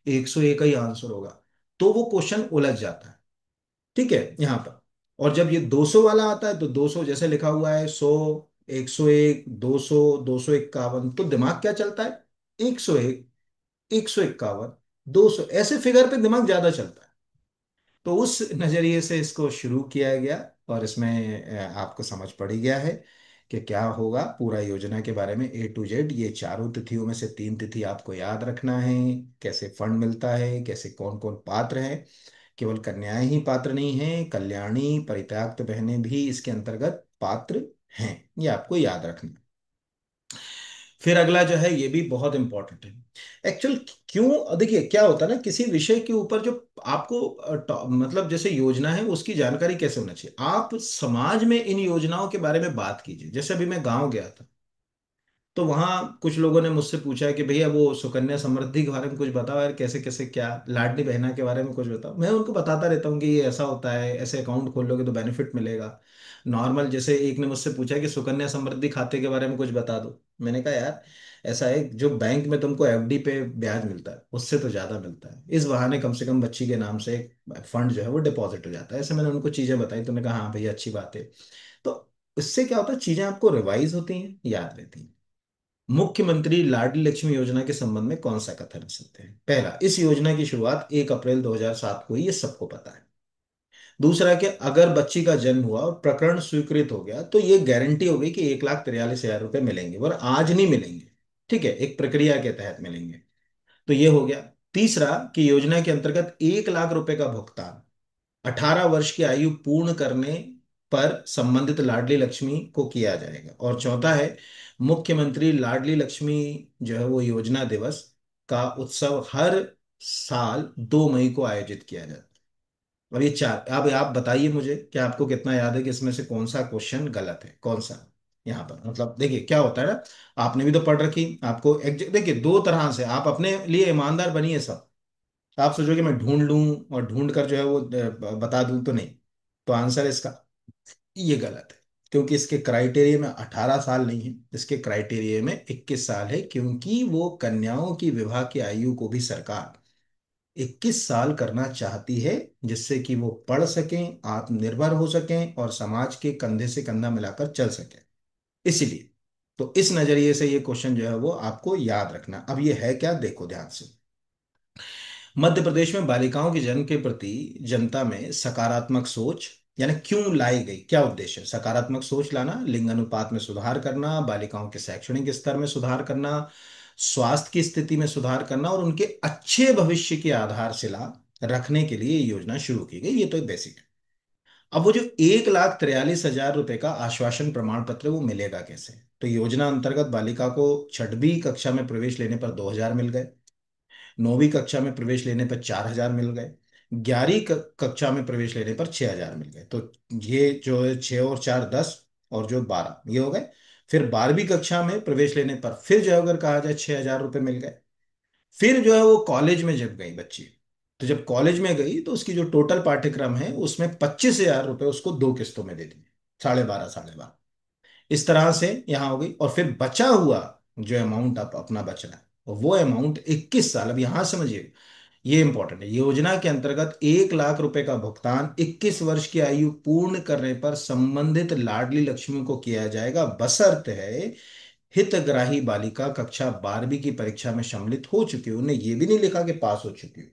A: 101 ही आंसर होगा। तो वो क्वेश्चन उलझ जाता है। ठीक है यहाँ पर। और जब ये 200 वाला आता है तो 200 जैसे लिखा हुआ है, 100, 101, 200, 251, तो दिमाग क्या चलता है? 101, 151, 200, ऐसे फिगर पे दिमाग ज्यादा चलता है। तो उस नजरिए से इसको शुरू किया गया, और इसमें आपको समझ पड़ ही गया है कि क्या होगा पूरा योजना के बारे में A to Z। ये चारों तिथियों में से 3 तिथि आपको याद रखना है, कैसे फंड मिलता है, कैसे कौन कौन पात्र हैं। केवल कन्याएं ही पात्र नहीं हैं, कल्याणी परित्यक्त बहनें भी इसके अंतर्गत पात्र हैं, ये आपको याद रखना है। फिर अगला जो है ये भी बहुत इंपॉर्टेंट है एक्चुअल। क्यों? देखिए क्या होता है ना, किसी विषय के ऊपर जो आपको मतलब जैसे योजना है उसकी जानकारी कैसे होना चाहिए, आप समाज में इन योजनाओं के बारे में बात कीजिए। जैसे अभी मैं गांव गया था, तो वहां कुछ लोगों ने मुझसे पूछा है कि भैया वो सुकन्या समृद्धि के बारे में कुछ बताओ यार, कैसे कैसे क्या, लाडली बहना के बारे में कुछ बताओ। मैं उनको बताता रहता हूँ कि ये ऐसा होता है, ऐसे अकाउंट खोल लोगे तो बेनिफिट मिलेगा। नॉर्मल जैसे एक ने मुझसे पूछा कि सुकन्या समृद्धि खाते के बारे में कुछ बता दो। मैंने कहा यार ऐसा है, जो बैंक में तुमको FD पे ब्याज मिलता है उससे तो ज्यादा मिलता है, इस बहाने कम से कम बच्ची के नाम से एक फंड जो है वो डिपॉजिट हो जाता है। ऐसे मैंने उनको चीजें बताई, तो उन्होंने कहा हाँ भैया अच्छी बात है। तो इससे क्या होता है, चीजें आपको रिवाइज होती हैं, याद रहती हैं। मुख्यमंत्री लाडली लक्ष्मी योजना के संबंध में कौन सा कथन रख सकते हैं? पहला, इस योजना की शुरुआत 1 अप्रैल 2007 को हुई, ये सबको पता है। दूसरा, कि अगर बच्ची का जन्म हुआ और प्रकरण स्वीकृत हो गया तो ये गारंटी हो गई कि 1,43,000 रुपए मिलेंगे, और आज नहीं मिलेंगे। ठीक है, एक प्रक्रिया के तहत मिलेंगे। तो ये हो गया। तीसरा, कि योजना के अंतर्गत 1 लाख रुपए का भुगतान 18 वर्ष की आयु पूर्ण करने पर संबंधित लाडली लक्ष्मी को किया जाएगा। और चौथा है, मुख्यमंत्री लाडली लक्ष्मी जो है वो योजना दिवस का उत्सव हर साल 2 मई को आयोजित किया जाता है। और ये चार, अब आप बताइए मुझे कि आपको कितना याद है कि इसमें से कौन सा क्वेश्चन गलत है, कौन सा। यहाँ पर मतलब देखिए क्या होता है ना, आपने भी तो पढ़ रखी, आपको देखिए दो तरह से आप अपने लिए ईमानदार बनिए सब। आप सोचोगे मैं ढूंढ लूं और ढूंढ कर जो है वो बता दूं, तो नहीं। तो आंसर इसका ये गलत है, क्योंकि इसके क्राइटेरिया में 18 साल नहीं है, इसके क्राइटेरिया में 21 साल है, क्योंकि वो कन्याओं की विवाह की आयु को भी सरकार 21 साल करना चाहती है, जिससे कि वो पढ़ सकें, आत्मनिर्भर हो सकें और समाज के कंधे से कंधा मिलाकर चल सकें। इसीलिए तो इस नजरिए से ये क्वेश्चन जो है वो आपको याद रखना। अब ये है क्या, देखो ध्यान से। मध्य प्रदेश में बालिकाओं के जन्म के प्रति जनता में सकारात्मक सोच, यानी क्यों लाई गई, क्या उद्देश्य है? सकारात्मक सोच लाना, लिंग अनुपात में सुधार करना, बालिकाओं के शैक्षणिक स्तर में सुधार करना, स्वास्थ्य की स्थिति में सुधार करना, और उनके अच्छे भविष्य की आधारशिला रखने के लिए ये योजना शुरू की गई। ये तो एक बेसिक है। अब वो जो 1,43,000 रुपए का आश्वासन प्रमाण पत्र वो मिलेगा कैसे? तो योजना अंतर्गत बालिका को छठवीं कक्षा में प्रवेश लेने पर 2,000 मिल गए। 9वीं कक्षा में प्रवेश लेने पर 4,000 मिल गए। 11वीं कक्षा में प्रवेश लेने पर 6,000 मिल गए। तो ये जो है 6 और 4 10, और जो 12 ये हो गए। फिर 12वीं कक्षा में प्रवेश लेने पर फिर जो है अगर कहा जाए 6,000 रुपये मिल गए। फिर जो है वो कॉलेज में जब गई बच्ची, तो जब कॉलेज में गई तो उसकी जो टोटल पाठ्यक्रम है उसमें 25,000 रुपये उसको 2 किस्तों में दे दिए, 12.5 12.5। इस तरह से यहाँ हो गई। और फिर बचा हुआ जो अमाउंट आप अपना बच रहा है, और वो अमाउंट 21 साल, अब यहां समझिए, ये इंपॉर्टेंट है। योजना के अंतर्गत 1 लाख रुपए का भुगतान 21 वर्ष की आयु पूर्ण करने पर संबंधित लाडली लक्ष्मी को किया जाएगा, बशर्त है हितग्राही बालिका कक्षा 12वीं की परीक्षा में सम्मिलित हो चुकी हो। उन्हें ये भी नहीं लिखा कि पास हो चुकी हो,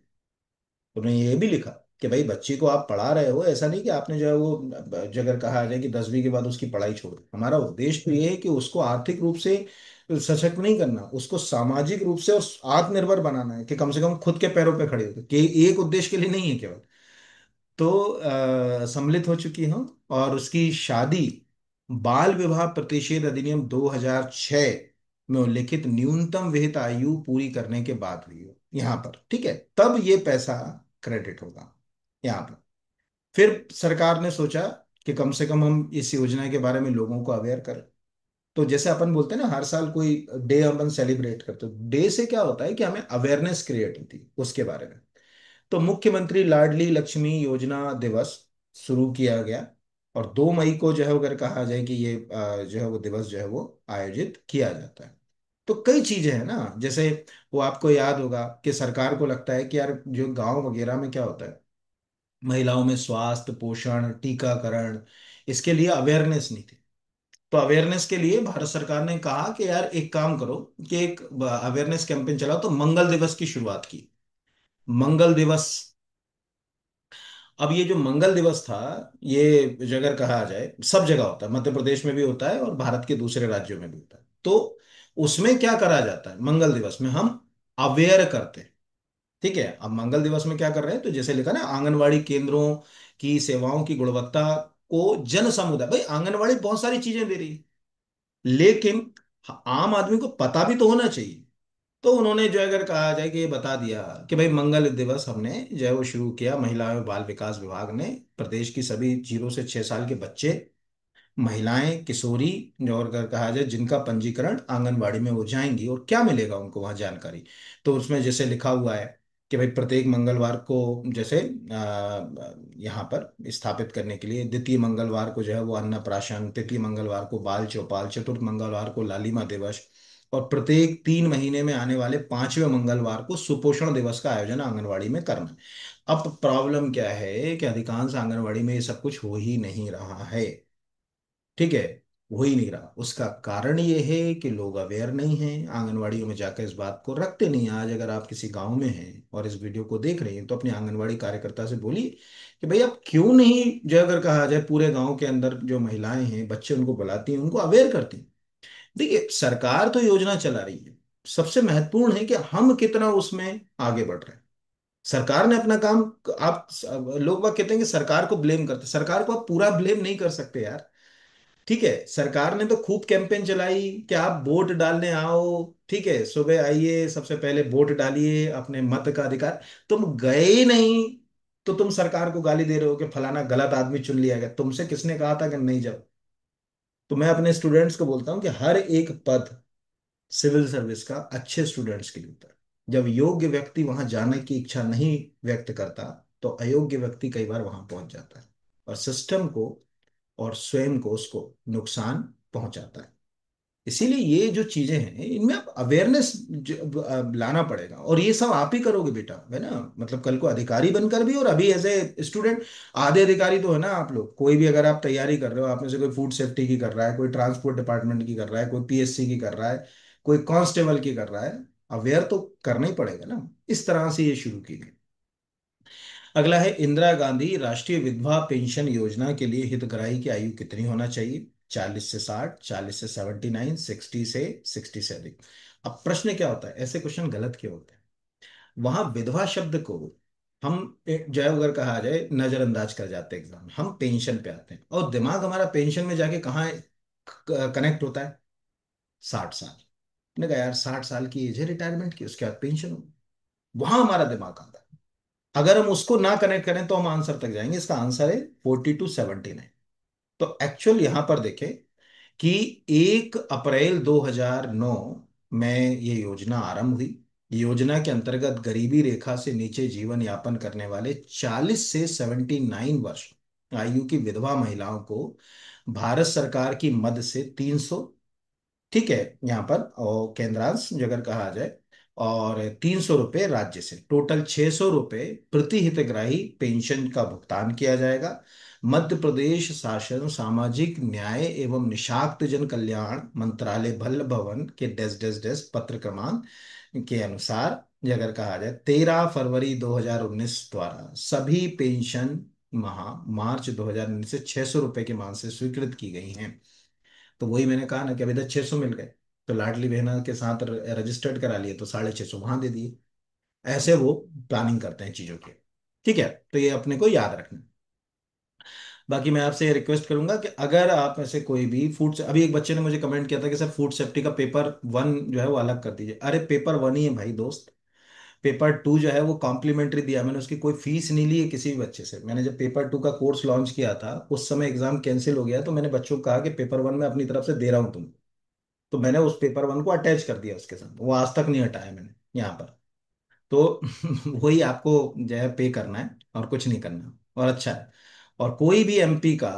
A: उन्होंने ये भी लिखा कि भाई बच्ची को आप पढ़ा रहे हो, ऐसा नहीं कि आपने जो है वो, जो अगर कहा जाए कि 10वीं के बाद उसकी पढ़ाई छोड़ दो। हमारा उद्देश्य तो ये है कि उसको आर्थिक रूप से सशक्त नहीं करना, उसको सामाजिक रूप से और आत्मनिर्भर बनाना है, कि कम से कम खुद के पैरों पे खड़े हो, कि एक उद्देश्य के लिए नहीं है केवल। तो सम्मिलित हो चुकी हूँ। और उसकी शादी बाल विवाह प्रतिषेध अधिनियम 2006 में उल्लिखित न्यूनतम विहित आयु पूरी करने के बाद हुई हो यहाँ पर, ठीक है, तब ये पैसा क्रेडिट होगा यहाँ पर। फिर सरकार ने सोचा कि कम से कम हम इस योजना के बारे में लोगों को अवेयर करें। तो जैसे अपन बोलते हैं ना, हर साल कोई डे अपन सेलिब्रेट करते हैं, डे से क्या होता है कि हमें अवेयरनेस क्रिएट होती है उसके बारे में। तो मुख्यमंत्री लाडली लक्ष्मी योजना दिवस शुरू किया गया, और 2 मई को जो है अगर कहा जाए कि ये जो है वो दिवस जो है वो आयोजित किया जाता है। तो कई चीजें हैं ना, जैसे वो आपको याद होगा कि सरकार को लगता है कि यार जो गांव वगैरह में क्या होता है, महिलाओं में स्वास्थ्य पोषण टीकाकरण, इसके लिए अवेयरनेस नहीं थी। तो अवेयरनेस के लिए भारत सरकार ने कहा कि यार एक काम करो, कि एक अवेयरनेस कैंपेन चलाओ, तो मंगल दिवस की शुरुआत की। मंगल दिवस, अब ये जो मंगल दिवस था, ये अगर कहा जाए सब जगह होता है, मध्य प्रदेश में भी होता है और भारत के दूसरे राज्यों में भी होता है। तो उसमें क्या करा जाता है, मंगल दिवस में हम अवेयर करते हैं। ठीक है, अब मंगल दिवस में क्या कर रहे हैं, तो जैसे लिखा ना, आंगनवाड़ी केंद्रों की सेवाओं की गुणवत्ता को जन समुदाय, भाई आंगनवाड़ी बहुत सारी चीजें दे रही है, लेकिन आम आदमी को पता भी तो होना चाहिए। तो उन्होंने जो है अगर कहा जाए कि ये बता दिया कि भाई मंगल दिवस हमने जो है वो शुरू किया, महिला एवं बाल विकास विभाग ने प्रदेश की सभी 0 से 6 साल के बच्चे, महिलाएं, किशोरी, जो और अगर कहा जाए जिनका पंजीकरण आंगनबाड़ी में हो जाएंगी, और क्या मिलेगा उनको वहां जानकारी। तो उसमें जैसे लिखा हुआ है कि भाई प्रत्येक मंगलवार को, जैसे यहाँ पर स्थापित करने के लिए, द्वितीय मंगलवार को जो है वो अन्नप्राशन, तृतीय मंगलवार को बाल चौपाल, चतुर्थ मंगलवार को लालिमा दिवस, और प्रत्येक 3 महीने में आने वाले 5वें मंगलवार को सुपोषण दिवस का आयोजन आंगनवाड़ी में करना है। अब प्रॉब्लम क्या है कि अधिकांश आंगनवाड़ी में ये सब कुछ हो ही नहीं रहा है, ठीक है, हो ही नहीं रहा। उसका कारण ये है कि लोग अवेयर नहीं हैं, आंगनवाड़ियों में जाकर इस बात को रखते नहीं हैं। आज अगर आप किसी गांव में हैं और इस वीडियो को देख रहे हैं, तो अपने आंगनवाड़ी कार्यकर्ता से बोलिए कि भाई आप क्यों नहीं, जो अगर कहा जाए पूरे गांव के अंदर जो महिलाएं हैं, बच्चे, उनको बुलाती हैं, उनको अवेयर करती हैं। देखिए सरकार तो योजना चला रही है, सबसे महत्वपूर्ण है कि हम कितना उसमें आगे बढ़ रहे हैं। सरकार ने अपना काम, आप लोग बाग कहते हैं कि सरकार को ब्लेम करते हैं, सरकार को आप पूरा ब्लेम नहीं कर सकते यार। ठीक है, सरकार ने तो खूब कैंपेन चलाई कि आप वोट डालने आओ, ठीक है, सुबह आइए, सबसे पहले वोट डालिए, अपने मत का अधिकार, तुम गए ही नहीं। तो तुम सरकार को गाली दे रहे हो कि फलाना गलत आदमी चुन लिया गया, तुमसे किसने कहा था कि नहीं जाओ। तो मैं अपने स्टूडेंट्स को बोलता हूँ कि हर एक पद सिविल सर्विस का अच्छे स्टूडेंट्स के लिए होता है। जब योग्य व्यक्ति वहां जाने की इच्छा नहीं व्यक्त करता, तो अयोग्य व्यक्ति कई बार वहां पहुंच जाता है, और सिस्टम को और स्वयं को उसको नुकसान पहुंचाता है। इसीलिए ये जो चीजें हैं, इनमें आप अवेयरनेस लाना पड़ेगा, और ये सब आप ही करोगे बेटा, है ना, मतलब कल को अधिकारी बनकर भी, और अभी एज ए स्टूडेंट आधे अधिकारी तो है ना आप लोग। कोई भी अगर आप तैयारी कर रहे हो, आप में से कोई फूड सेफ्टी की कर रहा है, कोई ट्रांसपोर्ट डिपार्टमेंट की कर रहा है, कोई पीएससी की कर रहा है, कोई कांस्टेबल की कर रहा है, अवेयर तो करना ही पड़ेगा ना। इस तरह से ये शुरू की गई। अगला है इंदिरा गांधी राष्ट्रीय विधवा पेंशन योजना के लिए हितग्राही की आयु कितनी होना चाहिए। 40 से 60, 40 से 79, 60 से अधिक। अब प्रश्न क्या होता है, ऐसे क्वेश्चन गलत क्यों होते हैं। वहां विधवा शब्द को हम जो है अगर कहा जाए नजरअंदाज कर जाते हैं एग्जाम, हम पेंशन पे आते हैं, और दिमाग हमारा पेंशन में जाके कहाँ कनेक्ट होता है, 60 साल। मैंने कहा यार 60 साल की एज है रिटायरमेंट की, उसके बाद पेंशन होगी। वहां हमारा दिमाग आता है। अगर हम उसको ना कनेक्ट करें तो हम आंसर तक जाएंगे। इसका आंसर है 4279। तो एक्चुअल यहां पर देखें कि 1 अप्रैल 2009 में ये योजना आरंभ हुई। योजना के अंतर्गत गरीबी रेखा से नीचे जीवन यापन करने वाले 40 से 79 वर्ष आयु की विधवा महिलाओं को भारत सरकार की मद से 300, ठीक है, यहाँ पर और केंद्रांश अगर कहा जाए, और 300 रुपये राज्य से, टोटल 600 रुपये प्रति हितग्राही पेंशन का भुगतान किया जाएगा। मध्य प्रदेश शासन सामाजिक न्याय एवं निशाक्त जन कल्याण मंत्रालय भल्ल भवन के डेस डेस डेस पत्र क्रमांक के अनुसार ये अगर कहा जाए 13 फरवरी 2019 द्वारा सभी पेंशन मार्च 2019 से 600 रुपये के मान से स्वीकृत की गई हैं। तो वही मैंने कहा ना कि अभी तक 600 मिल गए, तो लाडली बहना के साथ रजिस्टर्ड करा लिए तो 650 वहां दे दिए। ऐसे वो प्लानिंग करते हैं चीजों की। ठीक है, तो ये अपने को याद रखना। बाकी मैं आपसे रिक्वेस्ट करूंगा कि अगर आप में से कोई भी फूड, अभी एक बच्चे ने मुझे कमेंट किया था कि सर फूड सेफ्टी का पेपर 1 जो है वो अलग कर दीजिए। अरे पेपर 1 ही है भाई दोस्त। पेपर 2 जो है वो कॉम्प्लीमेंट्री दिया मैंने, उसकी कोई फीस नहीं ली है किसी भी बच्चे से। मैंने जब पेपर 2 का कोर्स लॉन्च किया था उस समय एग्जाम कैंसिल हो गया, तो मैंने बच्चों को कहा कि पेपर 1 में अपनी तरफ से दे रहा हूँ तुम। तो मैंने उस पेपर 1 को अटैच कर दिया उसके साथ, वो आज तक नहीं हटाया मैंने यहाँ पर। तो वही आपको जो है पे करना है और कुछ नहीं करना, और अच्छा है। और कोई भी एमपी का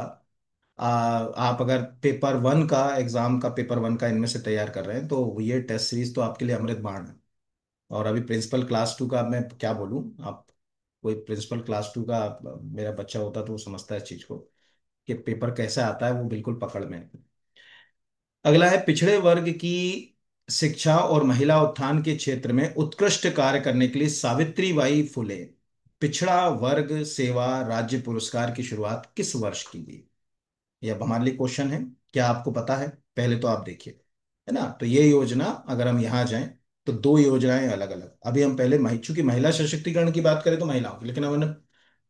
A: आप अगर पेपर 1 का एग्जाम का पेपर 1 का इनमें से तैयार कर रहे हैं तो ये टेस्ट सीरीज तो आपके लिए अमृत बाण है। और अभी प्रिंसिपल क्लास 2 का मैं क्या बोलूँ आप, कोई प्रिंसिपल क्लास 2 का मेरा बच्चा होता तो वो समझता है इस चीज को कि पेपर कैसे आता है, वो बिल्कुल पकड़ में है। अगला है पिछड़े वर्ग की शिक्षा और महिला उत्थान के क्षेत्र में उत्कृष्ट कार्य करने के लिए सावित्री बाई फुले पिछड़ा वर्ग सेवा राज्य पुरस्कार की शुरुआत किस वर्ष की गई? ये अब हमारे लिए क्वेश्चन है। क्या आपको पता है? पहले तो आप देखिए, है ना। तो ये योजना अगर हम यहाँ जाएं तो दो योजनाएं अलग अलग। अभी हम पहले चूंकि महिला सशक्तिकरण की बात करें तो महिलाओं की, लेकिन हमने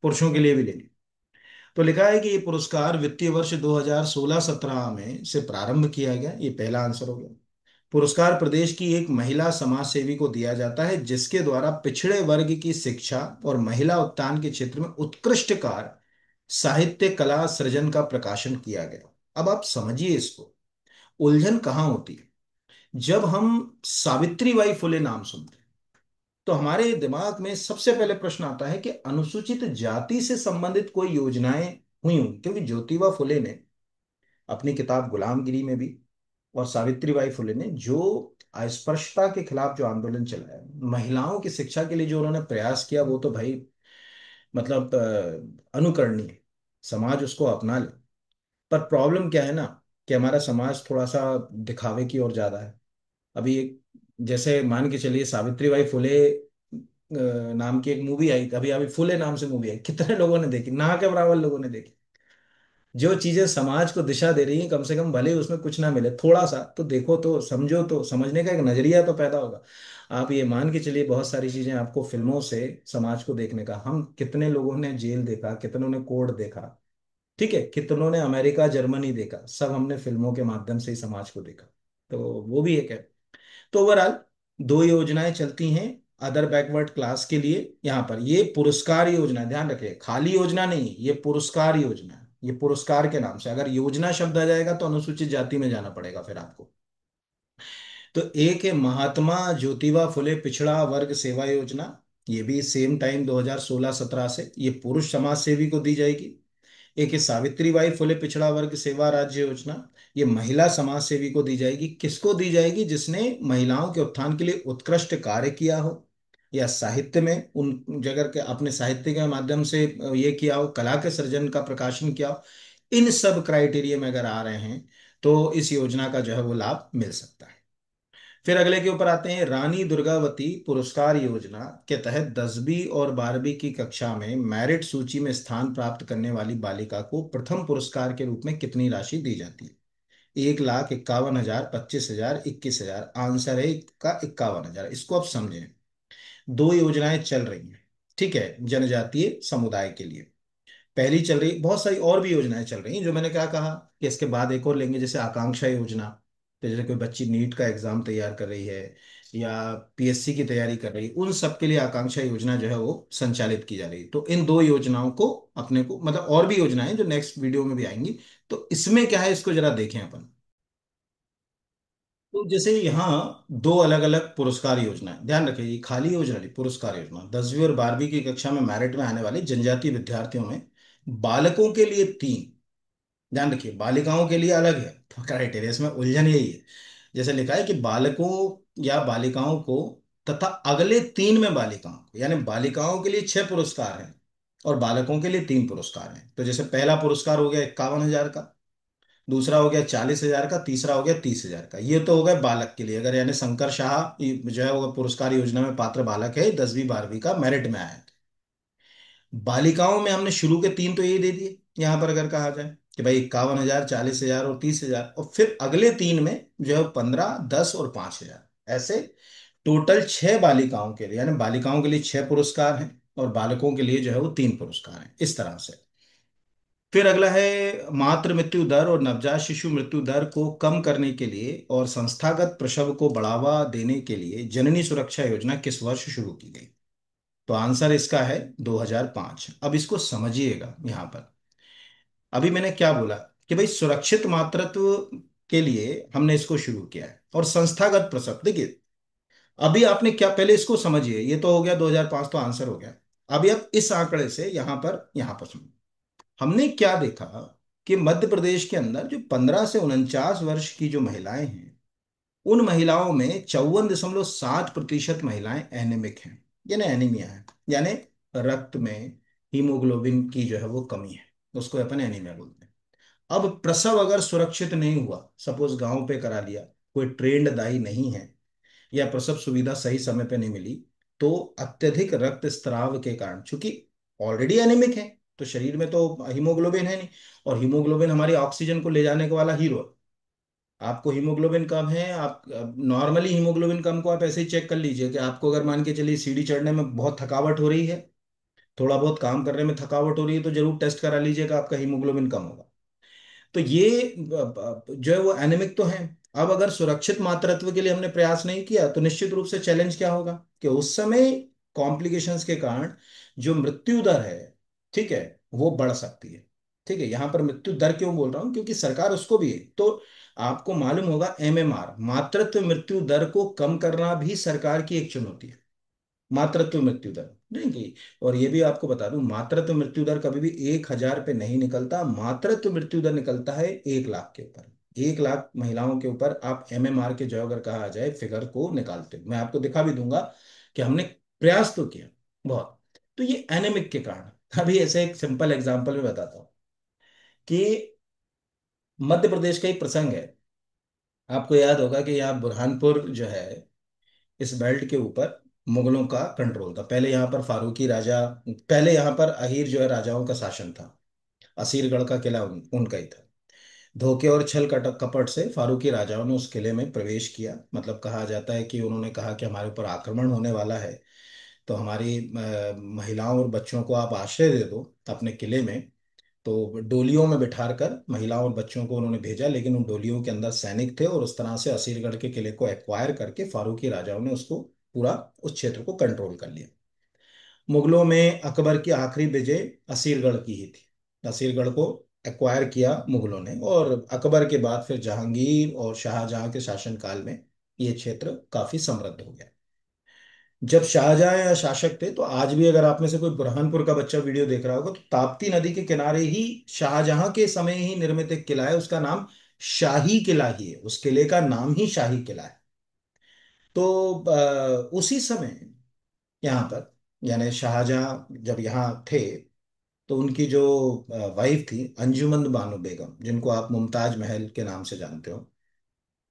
A: पुरुषों के लिए भी ले ली। तो लिखा है कि ये पुरस्कार वित्तीय वर्ष 2016-17 में से प्रारंभ किया गया। ये पहला आंसर हो गया। पुरस्कार प्रदेश की एक महिला समाज सेवी को दिया जाता है जिसके द्वारा पिछड़े वर्ग की शिक्षा और महिला उत्थान के क्षेत्र में उत्कृष्ट कार्य, साहित्य कला सृजन का प्रकाशन किया गया। अब आप समझिए इसको, उलझन कहाँ होती है। जब हम सावित्रीबाई फुले नाम सुनते हैं तो हमारे दिमाग में सबसे पहले प्रश्न आता है कि अनुसूचित जाति से संबंधित कोई योजनाएं हुई होंगी, क्योंकि ज्योतिबा फुले ने अपनी किताब गुलामगिरी में भी, और सावित्रीबाई फुले ने जो अस्पृश्यता के खिलाफ जो आंदोलन चलाया, महिलाओं की शिक्षा के लिए जो उन्होंने प्रयास किया, वो तो भाई मतलब अनुकरणीय है। समाज उसको अपना ले। पर प्रॉब्लम क्या है ना, कि हमारा समाज थोड़ा सा दिखावे की ओर ज्यादा है। अभी एक, जैसे मान के चलिए सावित्रीबाई फुले नाम की एक मूवी आई, अभी अभी फुले नाम से मूवी आई, कितने लोगों ने देखी? ना के बराबर लोगों ने देखी। जो चीजें समाज को दिशा दे रही हैं, कम से कम भले ही उसमें कुछ ना मिले, थोड़ा सा तो देखो, तो समझो, तो समझने का एक नजरिया तो पैदा होगा। आप ये मान के चलिए बहुत सारी चीजें आपको फिल्मों से समाज को देखने का, हम कितने लोगों ने जेल देखा, कितनों ने कोर्ट देखा, ठीक है, कितनों ने अमेरिका जर्मनी देखा, सब हमने फिल्मों के माध्यम से ही समाज को देखा। तो वो भी एक है। तो ओवरऑल दो योजनाएं चलती हैं अदर बैकवर्ड क्लास के लिए। यहाँ पर ये पुरस्कार योजना, ध्यान रखिए, खाली योजना नहीं, ये पुरस्कार योजना है। ये पुरस्कार के नाम से, अगर योजना शब्द आ जाएगा तो अनुसूचित जाति में जाना पड़ेगा फिर आपको। तो एक है महात्मा ज्योतिबा फुले पिछड़ा वर्ग सेवा योजना। ये भी सेम टाइम 2016-17 से, ये पुरुष समाज सेवी को दी जाएगी। एक है सावित्रीबाई फुले पिछड़ा वर्ग सेवा राज्य योजना। ये महिला समाज सेवी को दी जाएगी। किसको दी जाएगी? जिसने महिलाओं के उत्थान के लिए उत्कृष्ट कार्य किया हो, या साहित्य में उन जगह के अपने साहित्य के माध्यम से ये किया हो, कला के सृजन का प्रकाशन किया हो। इन सब क्राइटेरिया में अगर आ रहे हैं तो इस योजना का जो है वो लाभ मिल सकता है। फिर अगले के ऊपर आते हैं, रानी दुर्गावती पुरस्कार योजना के तहत 10वीं और 12वीं की कक्षा में मेरिट सूची में स्थान प्राप्त करने वाली बालिका को प्रथम पुरस्कार के रूप में कितनी राशि दी जाती है? 1,51,000, 25,000, 21,000। आंसर है का 51,000। इसको आप समझें, दो योजनाएं चल रही हैं, ठीक है, जनजातीय समुदाय के लिए। पहली चल रही, बहुत सारी और भी योजनाएं चल रही हैं जो मैंने क्या कहा कि इसके बाद एक और लेंगे, जैसे आकांक्षा योजना। तो जैसे कोई बच्ची नीट का एग्जाम तैयार कर रही है, या पीएससी की तैयारी कर रही है, उन सब के लिए आकांक्षा योजना जो है वो संचालित की जा रही है। तो इन दो योजनाओं को अपने को, मतलब और भी योजनाएं जो नेक्स्ट वीडियो में भी आएंगी, तो इसमें क्या है इसको जरा देखें अपन। तो जैसे यहाँ दो अलग अलग पुरस्कार योजनाएं, ध्यान रखिए, ये खाली योजना नहीं, पुरस्कार योजना। 10वीं और 12वीं की कक्षा में मेरिट में आने वाले जनजातीय विद्यार्थियों में बालकों के लिए तीन, ध्यान रखिए बालिकाओं के लिए अलग है, तो क्राइटेरिया इसमें उलझन यही है। जैसे लिखा है कि बालकों या बालिकाओं को तथा अगले तीन में बालिकाओं को, यानी बालिकाओं के लिए 6 पुरस्कार हैं और बालकों के लिए 3 पुरस्कार हैं। तो जैसे पहला पुरस्कार हो गया 51,000 का, दूसरा हो गया 40,000 का, तीसरा हो गया 30,000 का। ये तो हो गया बालक के लिए, अगर यानी शंकर शाह जो है वो पुरस्कार योजना में पात्र बालक है, 10वीं 12वीं का मेरिट में आया है। बालिकाओं में हमने शुरू के तीन तो यही दे दिए, यहां पर अगर कहा जाए कि भाई 51,000, 40,000 और 30,000, और फिर अगले तीन में जो है 15, 10 और 5,000, ऐसे टोटल 6 बालिकाओं के लिए, यानी बालिकाओं के लिए 6 पुरस्कार हैं और बालकों के लिए जो है वो 3 पुरस्कार हैं, इस तरह से। फिर अगला है मातृ मृत्यु दर और नवजात शिशु मृत्यु दर को कम करने के लिए और संस्थागत प्रसव को बढ़ावा देने के लिए जननी सुरक्षा योजना किस वर्ष शुरू की गई? तो आंसर इसका है 2005। अब इसको समझिएगा यहां पर, अभी मैंने क्या बोला कि भाई सुरक्षित मातृत्व के लिए हमने इसको शुरू किया है, और संस्थागत प्रसव, देखिए अभी आपने क्या, पहले इसको समझिए, ये तो हो गया 2005, तो आंसर हो गया। अभी आप इस आंकड़े से यहां पर सुनो, हमने क्या देखा कि मध्य प्रदेश के अंदर जो 15 से 49 वर्ष की जो महिलाएं हैं, उन महिलाओं में 54.7% महिलाएं एनीमिक हैं, यानी एनीमिया है, यानी रक्त में हीमोग्लोबिन की जो है वो कमी है, उसको अपन एनीमिया बोलते हैं। अब प्रसव अगर सुरक्षित नहीं हुआ, सपोज गांव पे करा लिया, कोई ट्रेंड दाई नहीं है, या प्रसव सुविधा सही समय पे नहीं मिली, तो अत्यधिक रक्तस्राव के कारण, चूंकि ऑलरेडी एनीमिक है तो शरीर में तो हीमोग्लोबिन है नहीं, और हीमोग्लोबिन हमारी ऑक्सीजन को ले जाने के वाला हीरो है। आपको हीमोग्लोबिन कम है, आप नॉर्मली हीमोग्लोबिन कम को आप ऐसे ही चेक कर लीजिए कि आपको अगर मान के चलिए सीढ़ी चढ़ने में बहुत थकावट हो रही है, थोड़ा बहुत काम करने में थकावट हो रही है, तो जरूर टेस्ट करा लीजिएगा, आपका हीमोग्लोबिन कम होगा। तो ये जो है वो एनेमिक तो है। अब अगर सुरक्षित मातृत्व के लिए हमने प्रयास नहीं किया, तो निश्चित रूप से चैलेंज क्या होगा कि उस समय कॉम्प्लिकेशंस के कारण जो मृत्यु दर है, ठीक है, वो बढ़ सकती है। ठीक है, यहां पर मृत्यु दर क्यों बोल रहा हूं, क्योंकि सरकार उसको भी है, तो आपको मालूम होगा एमएमआर, मातृत्व मृत्यु दर को कम करना भी सरकार की एक चुनौती है। मातृत्व मृत्यु दर नहीं की, और ये भी आपको बता दूं, मातृत्व मृत्यु दर कभी भी 1,000 पे नहीं निकलता, मातृत्व मृत्यु दर निकलता है 1 लाख के ऊपर। 1 लाख महिलाओं के ऊपर आप एमएमआर के जो अगर कहा जाए फिगर को निकालते हो, मैं आपको दिखा भी दूंगा कि हमने प्रयास तो किया बहुत। तो ये एनेमिक के कारण, अभी ऐसे एक सिंपल एग्जांपल में बताता हूँ कि मध्य प्रदेश का एक प्रसंग है। आपको याद होगा कि यहाँ बुरहानपुर जो है, इस बेल्ट के ऊपर मुगलों का कंट्रोल था। पहले यहाँ पर फारूकी राजा, पहले यहाँ पर अहीर जो है राजाओं का शासन था। असीरगढ़ का किला उनका ही था। धोखे और छल कपट से फारूकी राजाओं ने उस किले में प्रवेश किया, मतलब कहा जाता है कि उन्होंने कहा कि हमारे ऊपर आक्रमण होने वाला है, तो हमारी महिलाओं और बच्चों को आप आश्रय दे दो अपने किले में। तो डोलियों में बिठाकर महिलाओं और बच्चों को उन्होंने भेजा, लेकिन उन डोलियों के अंदर सैनिक थे, और उस तरह से असीरगढ़ के किले को एक्वायर करके फारूकी राजाओं ने उसको पूरा, उस क्षेत्र को कंट्रोल कर लिया। मुगलों में अकबर की आखिरी विजय असीरगढ़ की ही थी। असीरगढ़ को एक्वायर किया मुगलों ने, और अकबर के बाद फिर जहांगीर और शाहजहां के शासनकाल में ये क्षेत्र काफी समृद्ध हो गया। जब शाहजहां या शासक थे, तो आज भी अगर आप में से कोई बुरहानपुर का बच्चा वीडियो देख रहा होगा, तो ताप्ती नदी के किनारे ही शाहजहां के समय ही निर्मित एक किला है, उसका नाम शाही किला ही है, उस किले का नाम ही शाही किला है। तो उसी समय यहाँ पर, यानी शाहजहां जब यहाँ थे, तो उनकी जो वाइफ थी अंजुमन बानो बेगम, जिनको आप मुमताज महल के नाम से जानते हो,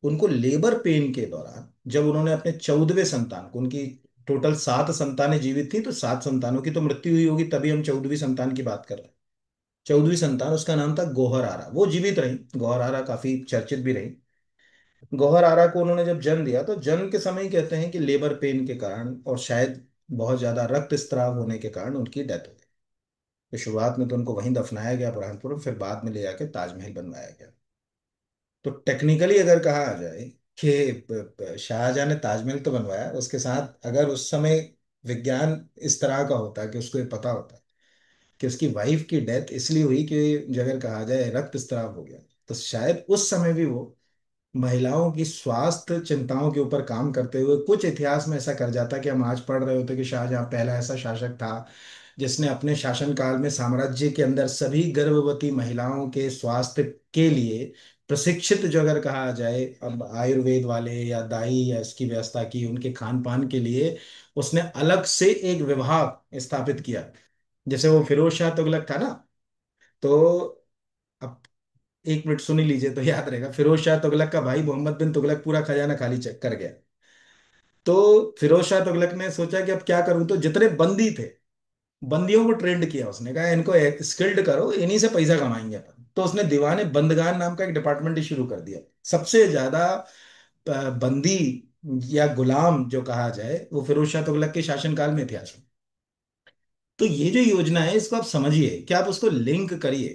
A: उनको लेबर पेन के दौरान जब उन्होंने अपने 14वें संतान को, उनकी टोटल 7 संतानें जीवित थी, तो 7 संतानों की तो मृत्यु हुई होगी, तभी हम 14वीं संतान की बात कर रहे हैं। 14वीं संतान, उसका नाम था गौहर आरा, वो जीवित रही, गौहर आरा काफी चर्चित भी रही। गौहर आरा को उन्होंने जब जन्म दिया, तो जन्म के समय ही कहते हैं कि लेबर पेन के कारण और शायद बहुत ज्यादा रक्तस्राव होने के कारण उनकी डेथ हो गई। तो शुरुआत में तो उनको वहीं दफनाया गया बुरहानपुर में, फिर बाद में ले जाके ताजमहल बनवाया गया। तो टेक्निकली अगर कहा जाए
B: कि शाहजहां ने ताजमहल तो बनवाया, उसके साथ अगर उस समय विज्ञान इस तरह का होता कि उसको ये पता होता कि उसकी वाइफ की डेथ इसलिए हुई कि अगर कहा जाए रक्त स्राव हो गया, तो शायद उस समय भी वो महिलाओं की स्वास्थ्य चिंताओं के ऊपर काम करते हुए कुछ इतिहास में ऐसा कर जाता कि हम आज पढ़ रहे होते कि शाहजहां पहला ऐसा शासक था जिसने अपने शासनकाल में साम्राज्य के अंदर सभी गर्भवती महिलाओं के स्वास्थ्य के लिए प्रशिक्षित, जो अगर कहा जाए अब आयुर्वेद वाले या दाई या इसकी व्यवस्था की, उनके खान पान के लिए उसने अलग से एक विभाग स्थापित किया। जैसे वो फिरोज शाह तुगलक था ना, तो अब एक मिनट सुन ही लीजिए तो याद रहेगा। फिरोज शाह तुगलक का भाई मोहम्मद बिन तुगलक पूरा खजाना खाली चेक कर गया। तो फिरोज शाह तुगलक ने सोचा कि अब क्या करूं, तो जितने बंदी थे, बंदियों को ट्रेंड किया। उसने कहा इनको स्किल्ड करो, इन्हीं से पैसा कमाएंगे अपन। तो उसने दीवाने बंदगान नाम का एक डिपार्टमेंट ही शुरू कर दिया। सबसे ज्यादा बंदी या गुलाम जो कहा जाए वो फिरोज शाह तुगलक के शासनकाल में थे आजम। तो ये जो योजना है इसको आप समझिए कि आप उसको लिंक करिए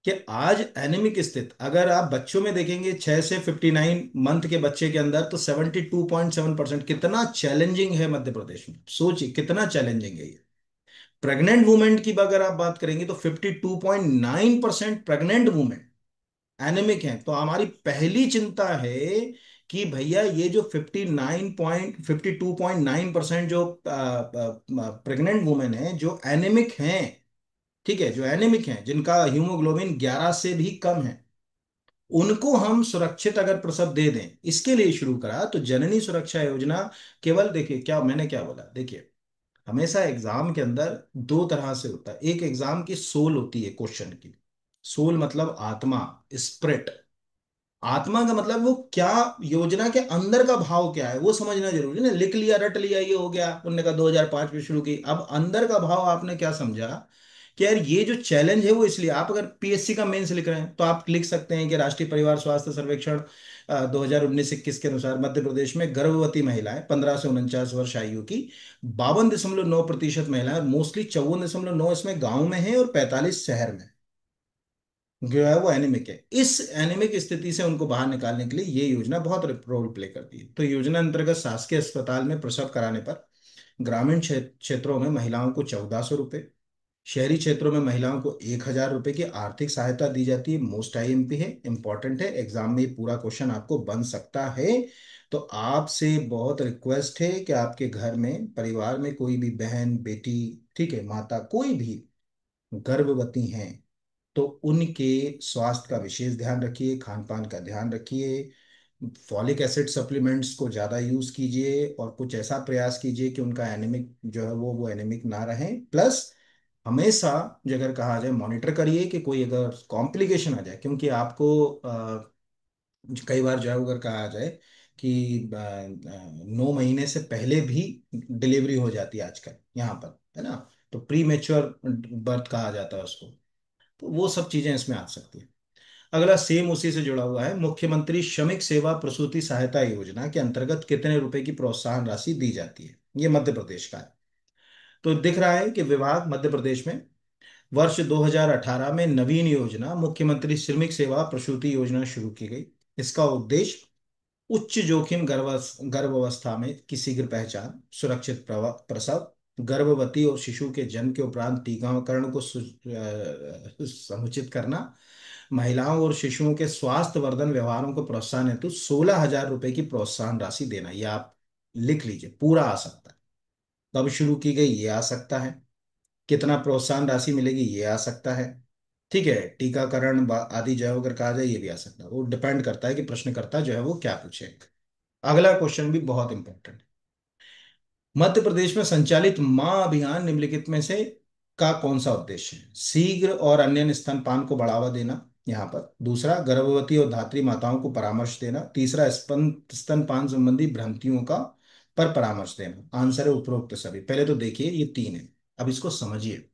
B: कि आज एनीमिक स्थित अगर आप बच्चों में देखेंगे 6 से 59 मंथ के बच्चे के अंदर, तो 72.7%। कितना चैलेंजिंग है मध्य प्रदेश में, सोचिए कितना चैलेंजिंग है ये। प्रेग्नेंट वुमेन की अगर आप बात करेंगे तो 52.9% प्रेग्नेंट वुमेन एनेमिक हैं। तो हमारी पहली चिंता है कि भैया ये जो 52.9% जो प्रेग्नेंट वुमेन है जो एनेमिक हैं, ठीक है, जो एनेमिक हैं जिनका हीमोग्लोबिन 11 से भी कम है, उनको हम सुरक्षित अगर प्रसव दे दें, इसके लिए शुरू करा तो जननी सुरक्षा योजना। केवल देखिए क्या मैंने क्या बोला, देखिए हमेशा एग्जाम के अंदर दो तरह से होता है। एक एग्जाम की सोल होती है क्वेश्चन की। सोल मतलब आत्मा, स्पिरिट। आत्मा का मतलब वो क्या, योजना के अंदर का भाव क्या है वो समझना जरूरी है ना। लिख लिया रट लिया ये हो गया, उन्होंने कहा 2005 में शुरू की, अब अंदर का भाव आपने क्या समझा कि यार ये जो चैलेंज है वो इसलिए। आप अगर पीएससी का मेंस लिख रहे हैं तो आप लिख सकते हैं कि राष्ट्रीय परिवार स्वास्थ्य सर्वेक्षण 2019-21 के अनुसार मध्य प्रदेश में गर्भवती महिलाएं 15 से 49 वर्ष आयु की 52.9% महिलाएं, मोस्टली 54.9 इसमें गांव में है और 45 शहर में जो है वो एनीमिक है। इस एनीमिक स्थिति से उनको बाहर निकालने के लिए ये योजना बहुत रोल प्ले करती है। तो योजना अंतर्गत शासकीय अस्पताल में प्रसव कराने पर ग्रामीण क्षेत्रों में महिलाओं को 1400 रुपये, शहरी क्षेत्रों में महिलाओं को 1000 रुपये की आर्थिक सहायता दी जाती है। मोस्ट आईएमपी है, इंपॉर्टेंट है, एग्जाम में ये पूरा क्वेश्चन आपको बन सकता है। तो आपसे बहुत रिक्वेस्ट है कि आपके घर में परिवार में कोई भी बहन बेटी, ठीक है, माता कोई भी गर्भवती हैं, तो उनके स्वास्थ्य का विशेष ध्यान रखिए, खान पान का ध्यान रखिए, फॉलिक एसिड सप्लीमेंट्स को ज़्यादा यूज़ कीजिए और कुछ ऐसा प्रयास कीजिए कि उनका एनीमिक जो है वो एनीमिक ना रहे। प्लस हमेशा जो अगर कहा जाए मॉनिटर करिए कि कोई अगर कॉम्प्लिकेशन आ जाए, क्योंकि आपको कई बार जो है अगर कहा जाए कि 9 महीने से पहले भी डिलीवरी हो जाती है आजकल यहाँ पर, है ना। तो प्री मेच्योर बर्थ कहा जाता है उसको। तो वो सब चीजें इसमें आ सकती है। अगला सेम उसी से जुड़ा हुआ है, मुख्यमंत्री श्रमिक सेवा प्रसूति सहायता योजना के अंतर्गत कितने रुपए की प्रोत्साहन राशि दी जाती है। ये मध्य प्रदेश का है। तो दिख रहा है कि विभाग मध्य प्रदेश में वर्ष 2018 में नवीन योजना मुख्यमंत्री श्रमिक सेवा प्रसूति योजना शुरू की गई। इसका उद्देश्य उच्च जोखिम गर्भावस्था में की शीघ्र पहचान, सुरक्षित प्रसव, गर्भवती और शिशु के जन्म के उपरांत टीकाकरण को समुचित करना, महिलाओं और शिशुओं के स्वास्थ्य वर्धन व्यवहारों को प्रोत्साहन हेतु 16,000 रुपए की प्रोत्साहन राशि देना। यह आप लिख लीजिए, पूरा आ सकता है। कब शुरू की गई ये आ सकता है, कितना प्रोत्साहन राशि मिलेगी ये आ सकता है, ठीक है, टीकाकरण आदि जो है अगर कहा जाए ये भी आ सकता है। वो डिपेंड करता है कि प्रश्नकर्ता जो है वो क्या पूछे। अगला क्वेश्चन भी बहुत इंपॉर्टेंट है। मध्य प्रदेश में संचालित मां अभियान निम्नलिखित में से का कौन सा उद्देश्य है। शीघ्र और अन्य स्तनपान को बढ़ावा देना, यहाँ पर। दूसरा, गर्भवती और धात्री माताओं को परामर्श देना। तीसरा, स्तनपान संबंधी भ्रांतियों का पर परामर्श देना। आंसर है उपरोक्त सभी। पहले तो देखिए ये तीन है, अब इसको समझिए।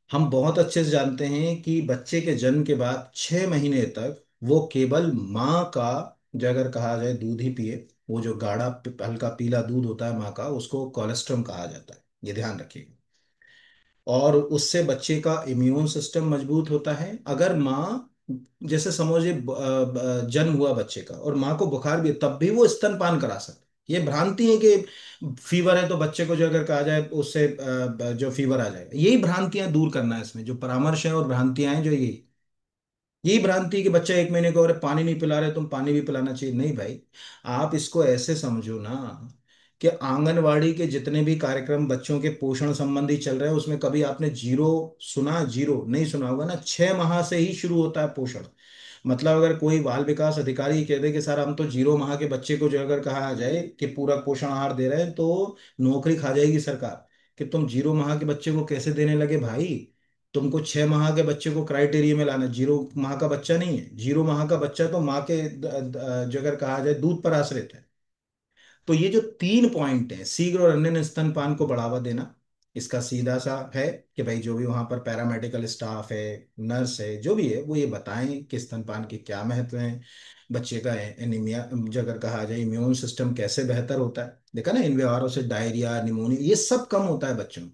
B: हम बहुत अच्छे से जानते हैं कि बच्चे के जन्म के बाद 6 महीने तक वो केवल माँ का, जो अगर कहा जाए, दूध ही पिए। वो जो गाढ़ा हल्का पीला दूध होता है माँ का, उसको कोलेस्ट्रम कहा जाता है, ये ध्यान रखिएगा। और उससे बच्चे का इम्यून सिस्टम मजबूत होता है। अगर माँ जैसे समझिए जन्म हुआ बच्चे का और माँ को बुखार भी है, तब भी वो स्तनपान करा सकते। ये भ्रांति है कि फीवर है तो बच्चे को जो अगर कहा जाए उससे जो फीवर आ जाएगा, यही भ्रांतियां दूर करना है। इसमें जो परामर्श है और भ्रांतियां हैं जो यही भ्रांति कि बच्चा 1 महीने को और पानी नहीं पिला रहे, तुम पानी भी पिलाना चाहिए, नहीं भाई। आप इसको ऐसे समझो ना कि आंगनवाड़ी के जितने भी कार्यक्रम बच्चों के पोषण संबंधी चल रहे हैं उसमें कभी आपने जीरो सुना? जीरो नहीं सुना होगा ना। 6 माह से ही शुरू होता है पोषण। मतलब अगर कोई बाल विकास अधिकारी कह दे कि सर हम तो 0 माह के बच्चे को जो अगर कहा जाए कि पूरक पोषण आहार दे रहे हैं, तो नौकरी खा जाएगी सरकार। कि तुम 0 माह के बच्चे को कैसे देने लगे भाई? तुमको 6 माह के बच्चे को क्राइटेरिया में लाना। 0 माह का बच्चा नहीं है, 0 माह का बच्चा तो माँ के जो अगर कहा जाए दूध पर आश्रित है। तो ये जो 3 पॉइंट है, शीघ्र और अन्य स्तनपान को बढ़ावा देना, इसका सीधा सा है कि भाई जो भी वहां पर पैरामेडिकल स्टाफ है, नर्स है, जो भी है, वो ये बताएं कि स्तनपान के क्या महत्व है। बच्चे का एनीमिया जो अगर कहा जाए इम्यून सिस्टम कैसे बेहतर होता है, देखा ना इन व्यवहारों से डायरिया निमोनिया ये सब कम होता है बच्चों में।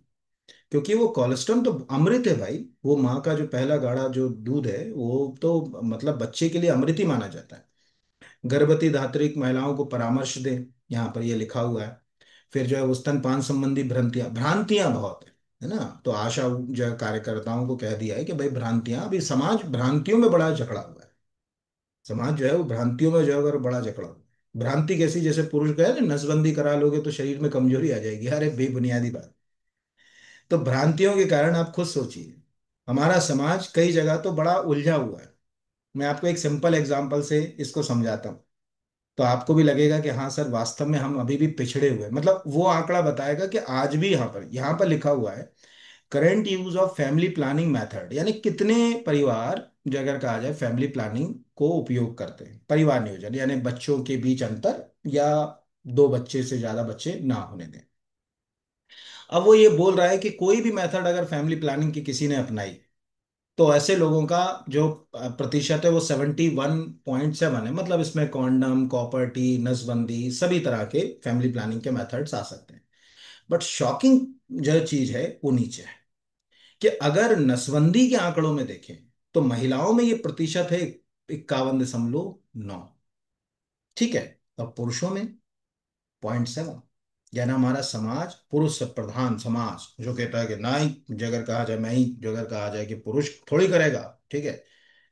B: क्योंकि वो कोलेस्ट्रॉल तो अमृत है भाई। वो माँ का जो पहला गाढ़ा जो दूध है वो तो मतलब बच्चे के लिए अमृत ही माना जाता है। गर्भवती धात्रिक महिलाओं को परामर्श दें, यहाँ पर ये लिखा हुआ है। फिर जो है वो स्तनपान संबंधी भ्रांतियां भ्रांतियां बहुत है ना। तो आशा जो है कार्यकर्ताओं को कह दिया है कि भाई भ्रांतियां, अभी समाज भ्रांतियों में बड़ा जकड़ा हुआ है। समाज जो है वो भ्रांतियों में जो है अगर बड़ा जकड़ा हुआ है। भ्रांति कैसी? जैसे पुरुष कहे ना नसबंदी करा लोगे तो शरीर में कमजोरी आ जाएगी, अरे बेबुनियादी बात। तो भ्रांतियों के कारण आप खुद सोचिए, हमारा समाज कई जगह तो बड़ा उलझा हुआ है। मैं आपको एक सिंपल एग्जांपल से इसको समझाता हूँ, तो आपको भी लगेगा कि हाँ सर वास्तव में हम अभी भी पिछड़े हुए हैं। मतलब वो आंकड़ा बताएगा कि आज भी यहाँ पर लिखा हुआ है current use of family planning method, यानी कितने परिवार जो अगर कहा जाए फैमिली प्लानिंग को उपयोग करते हैं, परिवार नियोजन यानी बच्चों के बीच अंतर, या 2 बच्चे से ज्यादा बच्चे ना होने दें। अब वो ये बोल रहा है कि कोई भी मेथड अगर फैमिली प्लानिंग की किसी ने अपनाई, तो ऐसे लोगों का जो प्रतिशत है वो 71.7 है। मतलब इसमें कॉन्डम, कॉपर टी, नसबंदी, सभी तरह के फैमिली प्लानिंग के मेथड्स आ सकते हैं। बट शॉकिंग जो चीज है वो नीचे है कि अगर नसबंदी के आंकड़ों में देखें तो महिलाओं में ये प्रतिशत है 51.9। ठीक है। और पुरुषों में 0.7। यानी हमारा समाज पुरुष प्रधान समाज जो कहता है कि ना ही जो अगर कहा जाए मैं ही जो अगर कहा जाए कि पुरुष थोड़ी करेगा। ठीक है।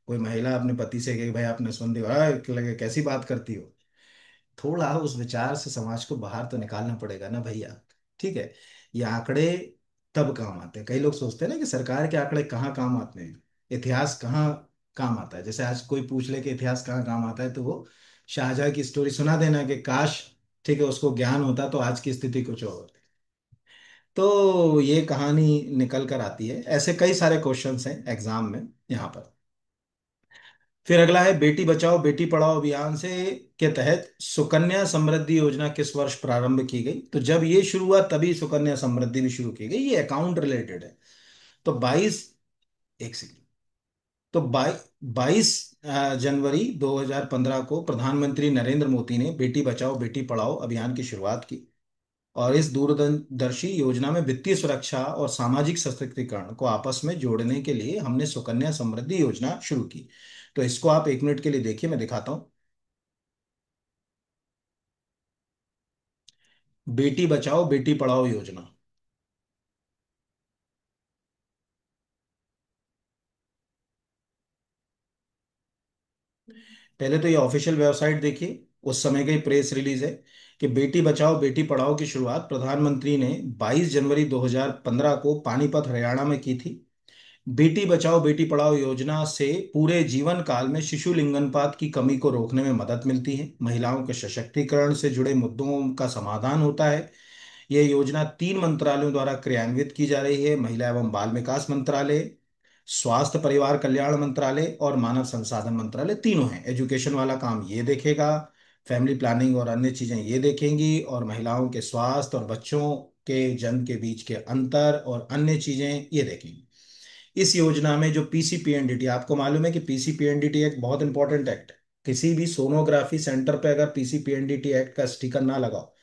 B: कोई महिला अपने पति से कहे भाई आप नसबंदी लगे कैसी बात करती हो, थोड़ा उस विचार से समाज को बाहर तो निकालना पड़ेगा ना भैया। ठीक है। ये आंकड़े तब काम आते हैं, कई लोग सोचते हैं ना कि सरकार के आंकड़े कहाँ काम आते हैं, इतिहास कहाँ काम आता है। जैसे आज कोई पूछ ले कि इतिहास कहाँ काम आता है, तो वो शाहजहां की स्टोरी सुना देना कि काश, ठीक है, उसको ज्ञान होता तो आज की स्थिति कुछ और होती। तो ये कहानी निकल कर आती है। ऐसे कई सारे क्वेश्चंस हैं एग्जाम में यहाँ पर। फिर अगला है बेटी बचाओ बेटी पढ़ाओ अभियान से के तहत सुकन्या समृद्धि योजना किस वर्ष प्रारंभ की गई? तो जब ये शुरू हुआ तभी सुकन्या समृद्धि भी शुरू की गई। ये अकाउंट रिलेटेड है। तो 22, एक सेकेंड, तो 22 जनवरी 2015 को प्रधानमंत्री नरेंद्र मोदी ने बेटी बचाओ बेटी पढ़ाओ अभियान की शुरुआत की। और इस दूरदर्शी योजना में वित्तीय सुरक्षा और सामाजिक सशक्तिकरण को आपस में जोड़ने के लिए हमने सुकन्या समृद्धि योजना शुरू की। तो इसको आप 1 मिनट के लिए देखिए, मैं दिखाता हूँ। बेटी बचाओ बेटी पढ़ाओ योजना। पहले तो ये ऑफिशियल वेबसाइट देखिए, उस समय का ही प्रेस रिलीज है कि बेटी बचाओ बेटी पढ़ाओ की शुरुआत प्रधानमंत्री ने 22 जनवरी 2015 को पानीपत हरियाणा में की थी। बेटी बचाओ बेटी पढ़ाओ योजना से पूरे जीवन काल में शिशु लिंगानुपात की कमी को रोकने में मदद मिलती है, महिलाओं के सशक्तिकरण से जुड़े मुद्दों का समाधान होता है। यह योजना 3 मंत्रालयों द्वारा क्रियान्वित की जा रही है, महिला एवं बाल विकास मंत्रालय, स्वास्थ्य परिवार कल्याण मंत्रालय और मानव संसाधन मंत्रालय, तीनों हैं। एजुकेशन वाला काम ये देखेगा, फैमिली प्लानिंग और अन्य चीजें ये देखेंगी, और महिलाओं के स्वास्थ्य और बच्चों के जन्म के बीच के अंतर और अन्य चीजें ये देखेंगी। इस योजना में जो पीसीपीएनडीटी, आपको मालूम है कि पीसीपीएनडीटी एक बहुत इंपॉर्टेंट एक्ट है। किसी भी सोनोग्राफी सेंटर पे अगर पीसीपीएनडीटी एक्ट का स्टिकर ना लगाओ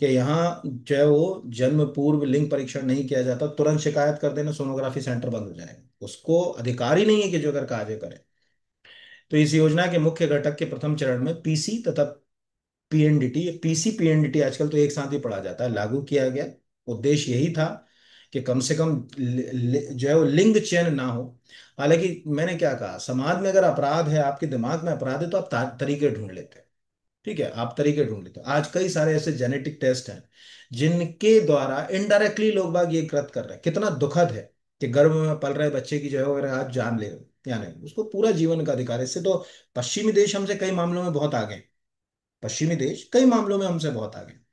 B: कि यहाँ जो है वो जन्म पूर्व लिंग परीक्षण नहीं किया जाता, तुरंत शिकायत कर देना, सोनोग्राफी सेंटर बंद हो जाएगा। उसको अधिकार ही नहीं है कि जो अगर कार्य करे। तो इस योजना के मुख्य घटक के प्रथम चरण में पीसी तथा पीएनडीटी, पीसी पीएनडीटी आजकल तो एक साथ ही पढ़ा जाता है, लागू किया गया। उद्देश्य यही था कि कम से कम जो है वो लिंग चयन ना हो। हालांकि मैंने क्या कहा, समाज में अगर अपराध है, आपके दिमाग में अपराध है, तो आप तरीके ढूंढ लेते हैं। ठीक है, आप तरीके ढूंढ लेते हैं। आज कई सारे ऐसे जेनेटिक टेस्ट हैं जिनके द्वारा इनडायरेक्टली लोग बाग ये कृत कर रहे हैं। कितना दुखद है कि गर्भ में पल रहे बच्चे की जो है वो अगर आज जान ले रहे हो या नहीं, उसको पूरा जीवन का अधिकार है। इससे तो पश्चिमी देश हमसे कई मामलों में बहुत आगे हैं। पश्चिमी देश कई मामलों में हमसे बहुत आगे हैं।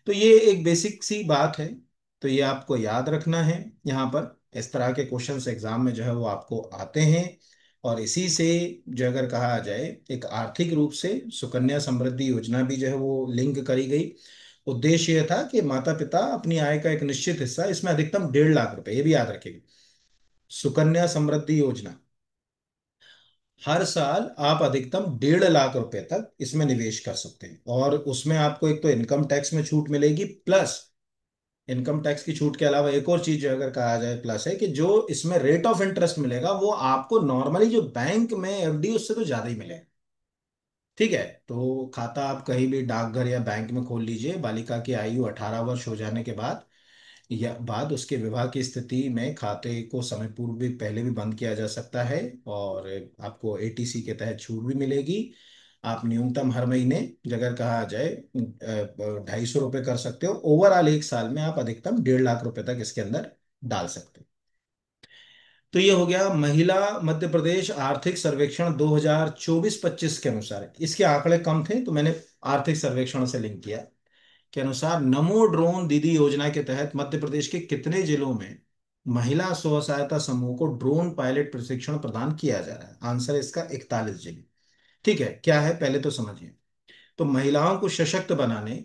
B: तो ये एक बेसिक सी बात है। तो ये आपको याद रखना है। यहाँ पर इस तरह के क्वेश्चंस एग्जाम में जो है वो आपको आते हैं। और इसी से जो अगर कहा जाए, एक आर्थिक रूप से सुकन्या समृद्धि योजना भी जो है वो लिंक करी गई। उद्देश्य यह था कि माता पिता अपनी आय का एक निश्चित हिस्सा, इसमें अधिकतम 1.5 लाख रुपए, ये भी याद रखेंगे। सुकन्या समृद्धि योजना, हर साल आप अधिकतम 1.5 लाख रुपए तक इसमें निवेश कर सकते हैं। और उसमें आपको एक तो इनकम टैक्स में छूट मिलेगी, प्लस इनकम टैक्स की छूट के अलावा एक और चीज जो अगर कहा जाए प्लस है कि जो इसमें रेट ऑफ इंटरेस्ट मिलेगा वो आपको नॉर्मली जो बैंक में एफडी उससे तो ज्यादा ही मिलेगा। ठीक है, तो खाता आप कहीं भी डाकघर या बैंक में खोल लीजिए। बालिका की आयु 18 वर्ष हो जाने के बाद या बाद उसके विवाह की स्थिति में खाते को समय पूर्व भी पहले भी बंद किया जा सकता है। और आपको एटीसी के तहत छूट भी मिलेगी। आप न्यूनतम हर महीने अगर कहा जाए 250 रुपये कर सकते हो। ओवरऑल एक साल में आप अधिकतम 1.5 लाख रुपए तक इसके अंदर डाल सकते हो। तो ये हो गया महिला मध्य प्रदेश आर्थिक सर्वेक्षण 2024-25 के अनुसार। इसके आंकड़े कम थे तो मैंने आर्थिक सर्वेक्षण से लिंक किया। के अनुसार नमो ड्रोन दीदी योजना के तहत मध्य प्रदेश के कितने जिलों में महिला स्व सहायता समूह को ड्रोन पायलट प्रशिक्षण प्रदान किया जा रहा है? आंसर है इसका 41 जिले। ठीक है, क्या है पहले तो समझिए। तो महिलाओं को सशक्त बनाने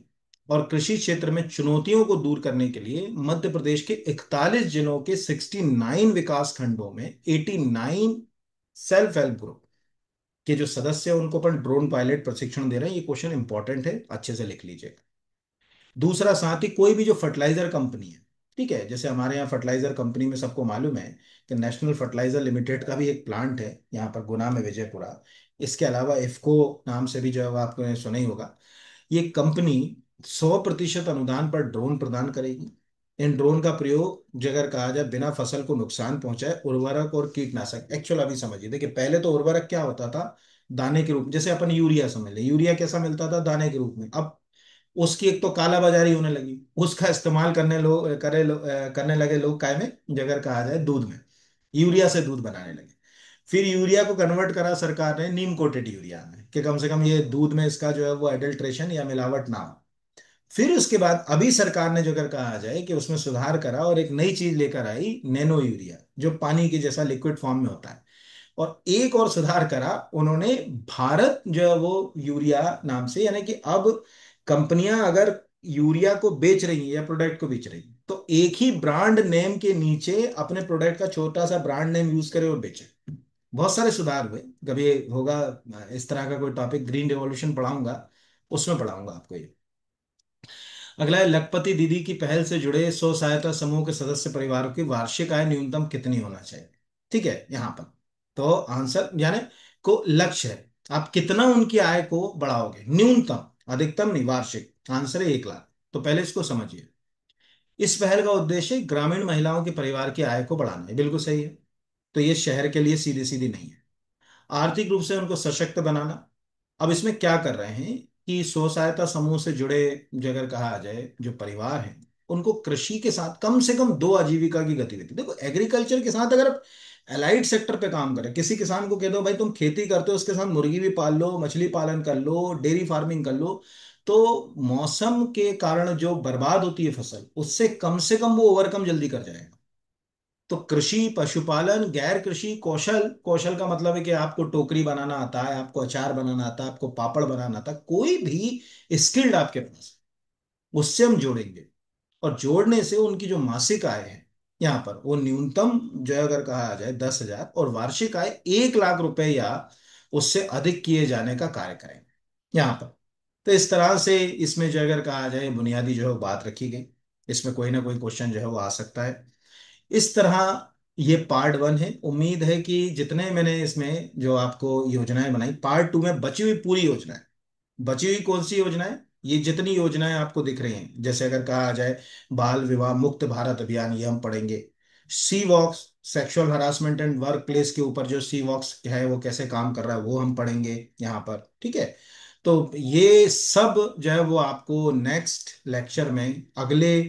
B: और कृषि क्षेत्र में चुनौतियों को दूर करने के लिए मध्य प्रदेश के 41 जिलों के 69 विकास खंडों में 89 सेल्फ हेल्प ग्रुप के जो सदस्य हैं उनको अपन ड्रोन पायलट प्रशिक्षण दे रहे हैं। ये क्वेश्चन इंपॉर्टेंट है, अच्छे से लिख लीजिएगा। दूसरा, साथ ही कोई भी जो फर्टिलाइजर कंपनी है, ठीक है, जैसे हमारे यहाँ फर्टिलाइजर कंपनी में सबको मालूम है कि नेशनल फर्टिलाइजर लिमिटेड का भी एक प्लांट है यहाँ पर गुना में, विजयपुरा। इसके अलावा इफ्को नाम से भी जो है वो आपने सुना ही होगा। ये कंपनी 100% अनुदान पर ड्रोन प्रदान करेगी। इन ड्रोन का प्रयोग जो अगर कहा जाए बिना फसल को नुकसान पहुंचाए उर्वरक और कीटनाशक, एक्चुअल अभी समझिए, देखिए पहले तो उर्वरक क्या होता था, दाने के रूप, जैसे अपन यूरिया समझ ले, यूरिया कैसा मिलता था, दाने के रूप में। अब उसकी एक तो कालाबाजारी होने लगी, उसका इस्तेमाल करने लगे लोग काय में, अगर कहा जाए दूध में, यूरिया से दूध बनाने लगे। फिर यूरिया को कन्वर्ट करा सरकार ने नीम कोटेड यूरिया में, कि कम से कम ये दूध में इसका जो है वो एडल्ट्रेशन या मिलावट ना हो। फिर उसके बाद अभी सरकार ने जो अगर कहा जाए कि उसमें सुधार करा और एक नई चीज लेकर आई, नैनो यूरिया, जो पानी के जैसा लिक्विड फॉर्म में होता है। और एक और सुधार करा उन्होंने, भारत जो है वो यूरिया नाम से, यानी कि अब कंपनियां अगर यूरिया को बेच रही हैं या प्रोडक्ट को बेच रही हैं तो एक ही ब्रांड नेम के नीचे अपने प्रोडक्ट का छोटा सा ब्रांड नेम यूज करे और बेचे। बहुत सारे सुधार हुए। कभी होगा इस तरह का कोई टॉपिक, ग्रीन रिवॉल्यूशन पढ़ाऊंगा, उसमें पढ़ाऊंगा आपको ये। अगला है, लखपति दीदी की पहल से जुड़े स्व सहायता समूह के सदस्य परिवारों की वार्षिक आय न्यूनतम कितनी होना चाहिए? ठीक है, यहाँ पर तो आंसर यानी को लक्ष्य है, आप कितना उनकी आय को बढ़ाओगे, न्यूनतम, अधिकतम नहीं, वार्षिक। आंसर है 1 लाख। तो पहले इसको समझिए। इस पहल का उद्देश्य ग्रामीण महिलाओं के परिवार की आय को बढ़ाना है, बिल्कुल सही है। तो ये शहर के लिए सीधी सीधी नहीं है। आर्थिक रूप से उनको सशक्त बनाना। अब इसमें क्या कर रहे हैं कि स्व सहायता समूह से जुड़े जो अगर कहा जाए जो परिवार हैं, उनको कृषि के साथ कम से कम दो आजीविका की गतिविधि, देखो एग्रीकल्चर के साथ अगर आप अलाइड सेक्टर पे काम करें, किसी किसान को कह दो भाई तुम खेती करते हो उसके साथ मुर्गी भी पाल लो, मछली पालन कर लो, डेयरी फार्मिंग कर लो, तो मौसम के कारण जो बर्बाद होती है फसल, उससे कम से कम वो ओवरकम जल्दी कर जाएगा। तो कृषि, पशुपालन, गैर कृषि कौशल, कौशल का मतलब है कि आपको टोकरी बनाना आता है, आपको अचार बनाना आता है, आपको पापड़ बनाना आता है, कोई भी स्किल्ड आपके पास, उससे हम जोड़ेंगे। और जोड़ने से उनकी जो मासिक आय है यहाँ पर, वो न्यूनतम जो है अगर कहा जाए 10,000 और वार्षिक आय 1 लाख रुपए या उससे अधिक किए जाने का कार्य करेंगे यहाँ पर। तो इस तरह से इसमें जो अगर कहा जाए बुनियादी जो है वो बात रखी गई। इसमें कोई ना कोई क्वेश्चन जो है वो आ सकता है। इस तरह ये पार्ट वन है। उम्मीद है कि जितने मैंने इसमें जो आपको योजनाएं बनाई, पार्ट टू में बची हुई पूरी योजनाएं, बची हुई कौन सी योजनाएं, ये जितनी योजनाएं आपको दिख रही हैं, जैसे अगर कहा जाए बाल विवाह मुक्त भारत अभियान, ये हम पढ़ेंगे। सी वॉक्स, sexual harassment and workplace के ऊपर जो सी वॉक्स है वो कैसे काम कर रहा है वो हम पढ़ेंगे यहाँ पर, ठीक है। तो ये सब जो है वो आपको नेक्स्ट लेक्चर में, अगले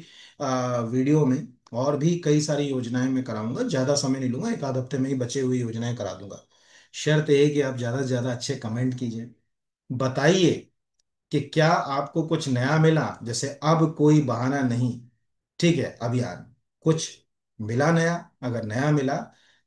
B: वीडियो में, और भी कई सारी योजनाएं मैं कराऊंगा। ज्यादा समय नहीं लूंगा, एक आध हफ्ते में ही बचे हुई योजनाएं करा दूंगा। शर्त यह है कि आप ज्यादा से ज्यादा अच्छे कमेंट कीजिए, बताइए कि क्या आपको कुछ नया मिला। जैसे अब कोई बहाना नहीं, ठीक है, अभियान कुछ मिला नया। अगर नया मिला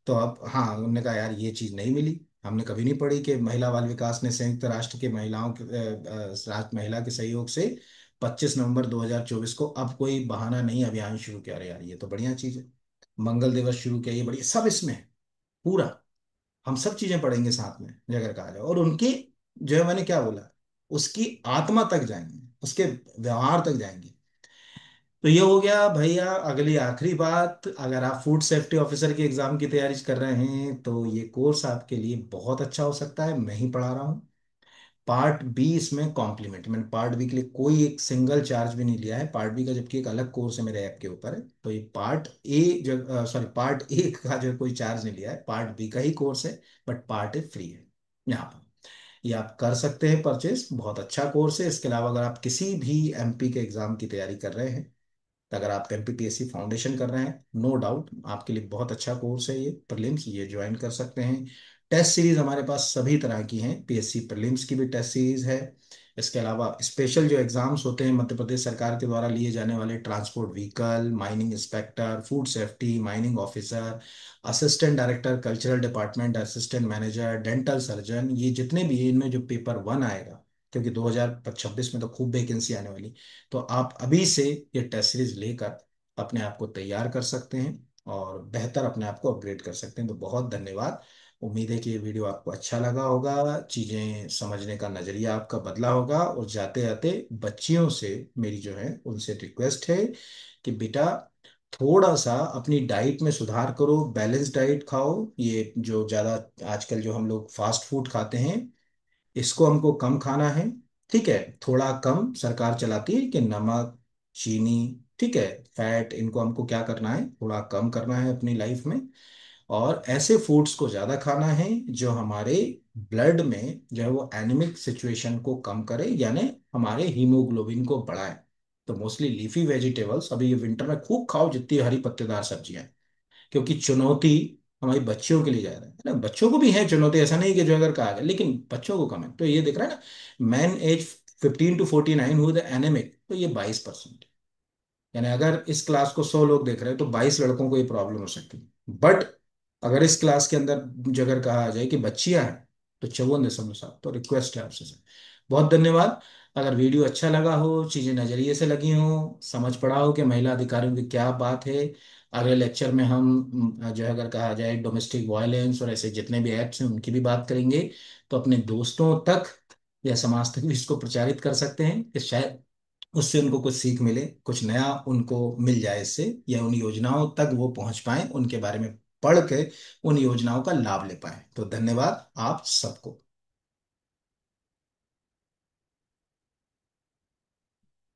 B: तो अब हाँ, उन्होंने कहा यार ये चीज नहीं मिली, हमने कभी नहीं पढ़ी कि महिला बाल विकास ने संयुक्त राष्ट्र के महिलाओं के राष्ट्र महिला के सहयोग से 25 नवंबर 2024 को अब कोई बहाना नहीं अभियान शुरू किया। अरे यार ये तो बढ़िया चीज है, मंगल दिवस शुरू किया, ये बढ़िया, सब इसमें है पूरा। हम सब चीजें पढ़ेंगे साथ में जो अगर कहा जाए, और उनकी जो है मैंने क्या बोला, उसकी आत्मा तक जाएंगे, उसके व्यवहार तक जाएंगे। तो ये हो गया भैया। अगली आखिरी बात, अगर आप फूड सेफ्टी ऑफिसर के एग्जाम की तैयारी कर रहे हैं तो ये कोर्स आपके लिए बहुत अच्छा हो सकता है। मैं ही पढ़ा रहा हूँ। पार्ट बी इसमें कॉम्प्लीमेंट, मैंने पार्ट बी के लिए कोई एक सिंगल चार्ज भी नहीं लिया है। पार्ट बी का जबकि एक अलग कोर्स है मेरे ऐप के ऊपर है, तो ये पार्ट ए जो सॉरी पार्ट ए का जो कोई चार्ज नहीं लिया है, पार्ट बी का ही कोर्स है। बट पार्ट ए फ्री है यहाँ पर, ये आप कर सकते हैं परचेज। बहुत अच्छा कोर्स है। इसके अलावा अगर आप किसी भी एमपी के एग्जाम की तैयारी कर रहे हैं, तो अगर आप एमपीपीएससी फाउंडेशन कर रहे हैं, नो डाउट आपके लिए बहुत अच्छा कोर्स है ये प्रीलिम्स, ये ज्वाइन कर सकते हैं। टेस्ट सीरीज हमारे पास सभी तरह की हैं, पीएससी प्रीलिम्स की भी टेस्ट सीरीज है। इसके अलावा स्पेशल जो एग्जाम्स होते हैं मध्य प्रदेश सरकार के द्वारा लिए जाने वाले, transport vehicle, mining inspector, food safety, mining officer, assistant director cultural department, assistant manager, dental surgeon, ये जितने भी हैं, इनमें जो पेपर वन आएगा, क्योंकि 2026 में तो खूब वैकेंसी आने वाली, तो आप अभी से ये टेस्ट सीरीज लेकर अपने आप को तैयार कर सकते हैं और बेहतर अपने आप को अपग्रेड कर सकते हैं। तो बहुत धन्यवाद। उम्मीद है कि ये वीडियो आपको अच्छा लगा होगा, चीज़ें समझने का नज़रिया आपका बदला होगा। और जाते जाते बच्चियों से मेरी जो है उनसे रिक्वेस्ट है कि बेटा थोड़ा सा अपनी डाइट में सुधार करो, बैलेंस डाइट खाओ। ये जो ज़्यादा आजकल जो हम लोग फास्ट फूड खाते हैं, इसको हमको कम खाना है, ठीक है। थोड़ा कम सरकार चलाती है कि नमक, चीनी, ठीक है, फैट, इनको हमको क्या करना है, थोड़ा कम करना है अपनी लाइफ में। और ऐसे फूड्स को ज्यादा खाना है जो हमारे ब्लड में जो है वो एनीमिक सिचुएशन को कम करे, यानी हमारे हीमोग्लोबिन को बढ़ाए। तो मोस्टली लीफी वेजिटेबल्स अभी ये विंटर में खूब खाओ, जितनी हरी पत्तेदार सब्जियां, क्योंकि चुनौती हमारी बच्चियों के लिए ज्यादा है ना। बच्चों को भी है चुनौती, ऐसा नहीं कि जो अगर कहा गया, लेकिन बच्चों को कम है। तो ये दिख रहा है ना, man age 15 to 49 who the anaemic, तो ये 22%। यानी अगर इस क्लास को 100 लोग देख रहे हैं तो 22 लड़कों को ये प्रॉब्लम हो सकती है। बट अगर इस क्लास के अंदर जो अगर कहा जाए कि बच्चियां हैं, तो 54.7। तो रिक्वेस्ट है आपसे सर, बहुत धन्यवाद। अगर वीडियो अच्छा लगा हो, चीजें नजरिए से लगी हो, समझ पड़ा हो कि महिला अधिकारियों की क्या बात है, अगले लेक्चर में हम जो है अगर कहा जाए डोमेस्टिक वायलेंस और ऐसे जितने भी एक्ट्स हैं उनकी भी बात करेंगे। तो अपने दोस्तों तक या समाज तक भी इसको प्रचारित कर सकते हैं कि शायद उससे उनको कुछ सीख मिले, कुछ नया उनको मिल जाए इससे, या उन योजनाओं तक वो पहुंच पाए, उनके बारे में पढ़ के उन योजनाओं का लाभ ले पाए। तो धन्यवाद आप सबको।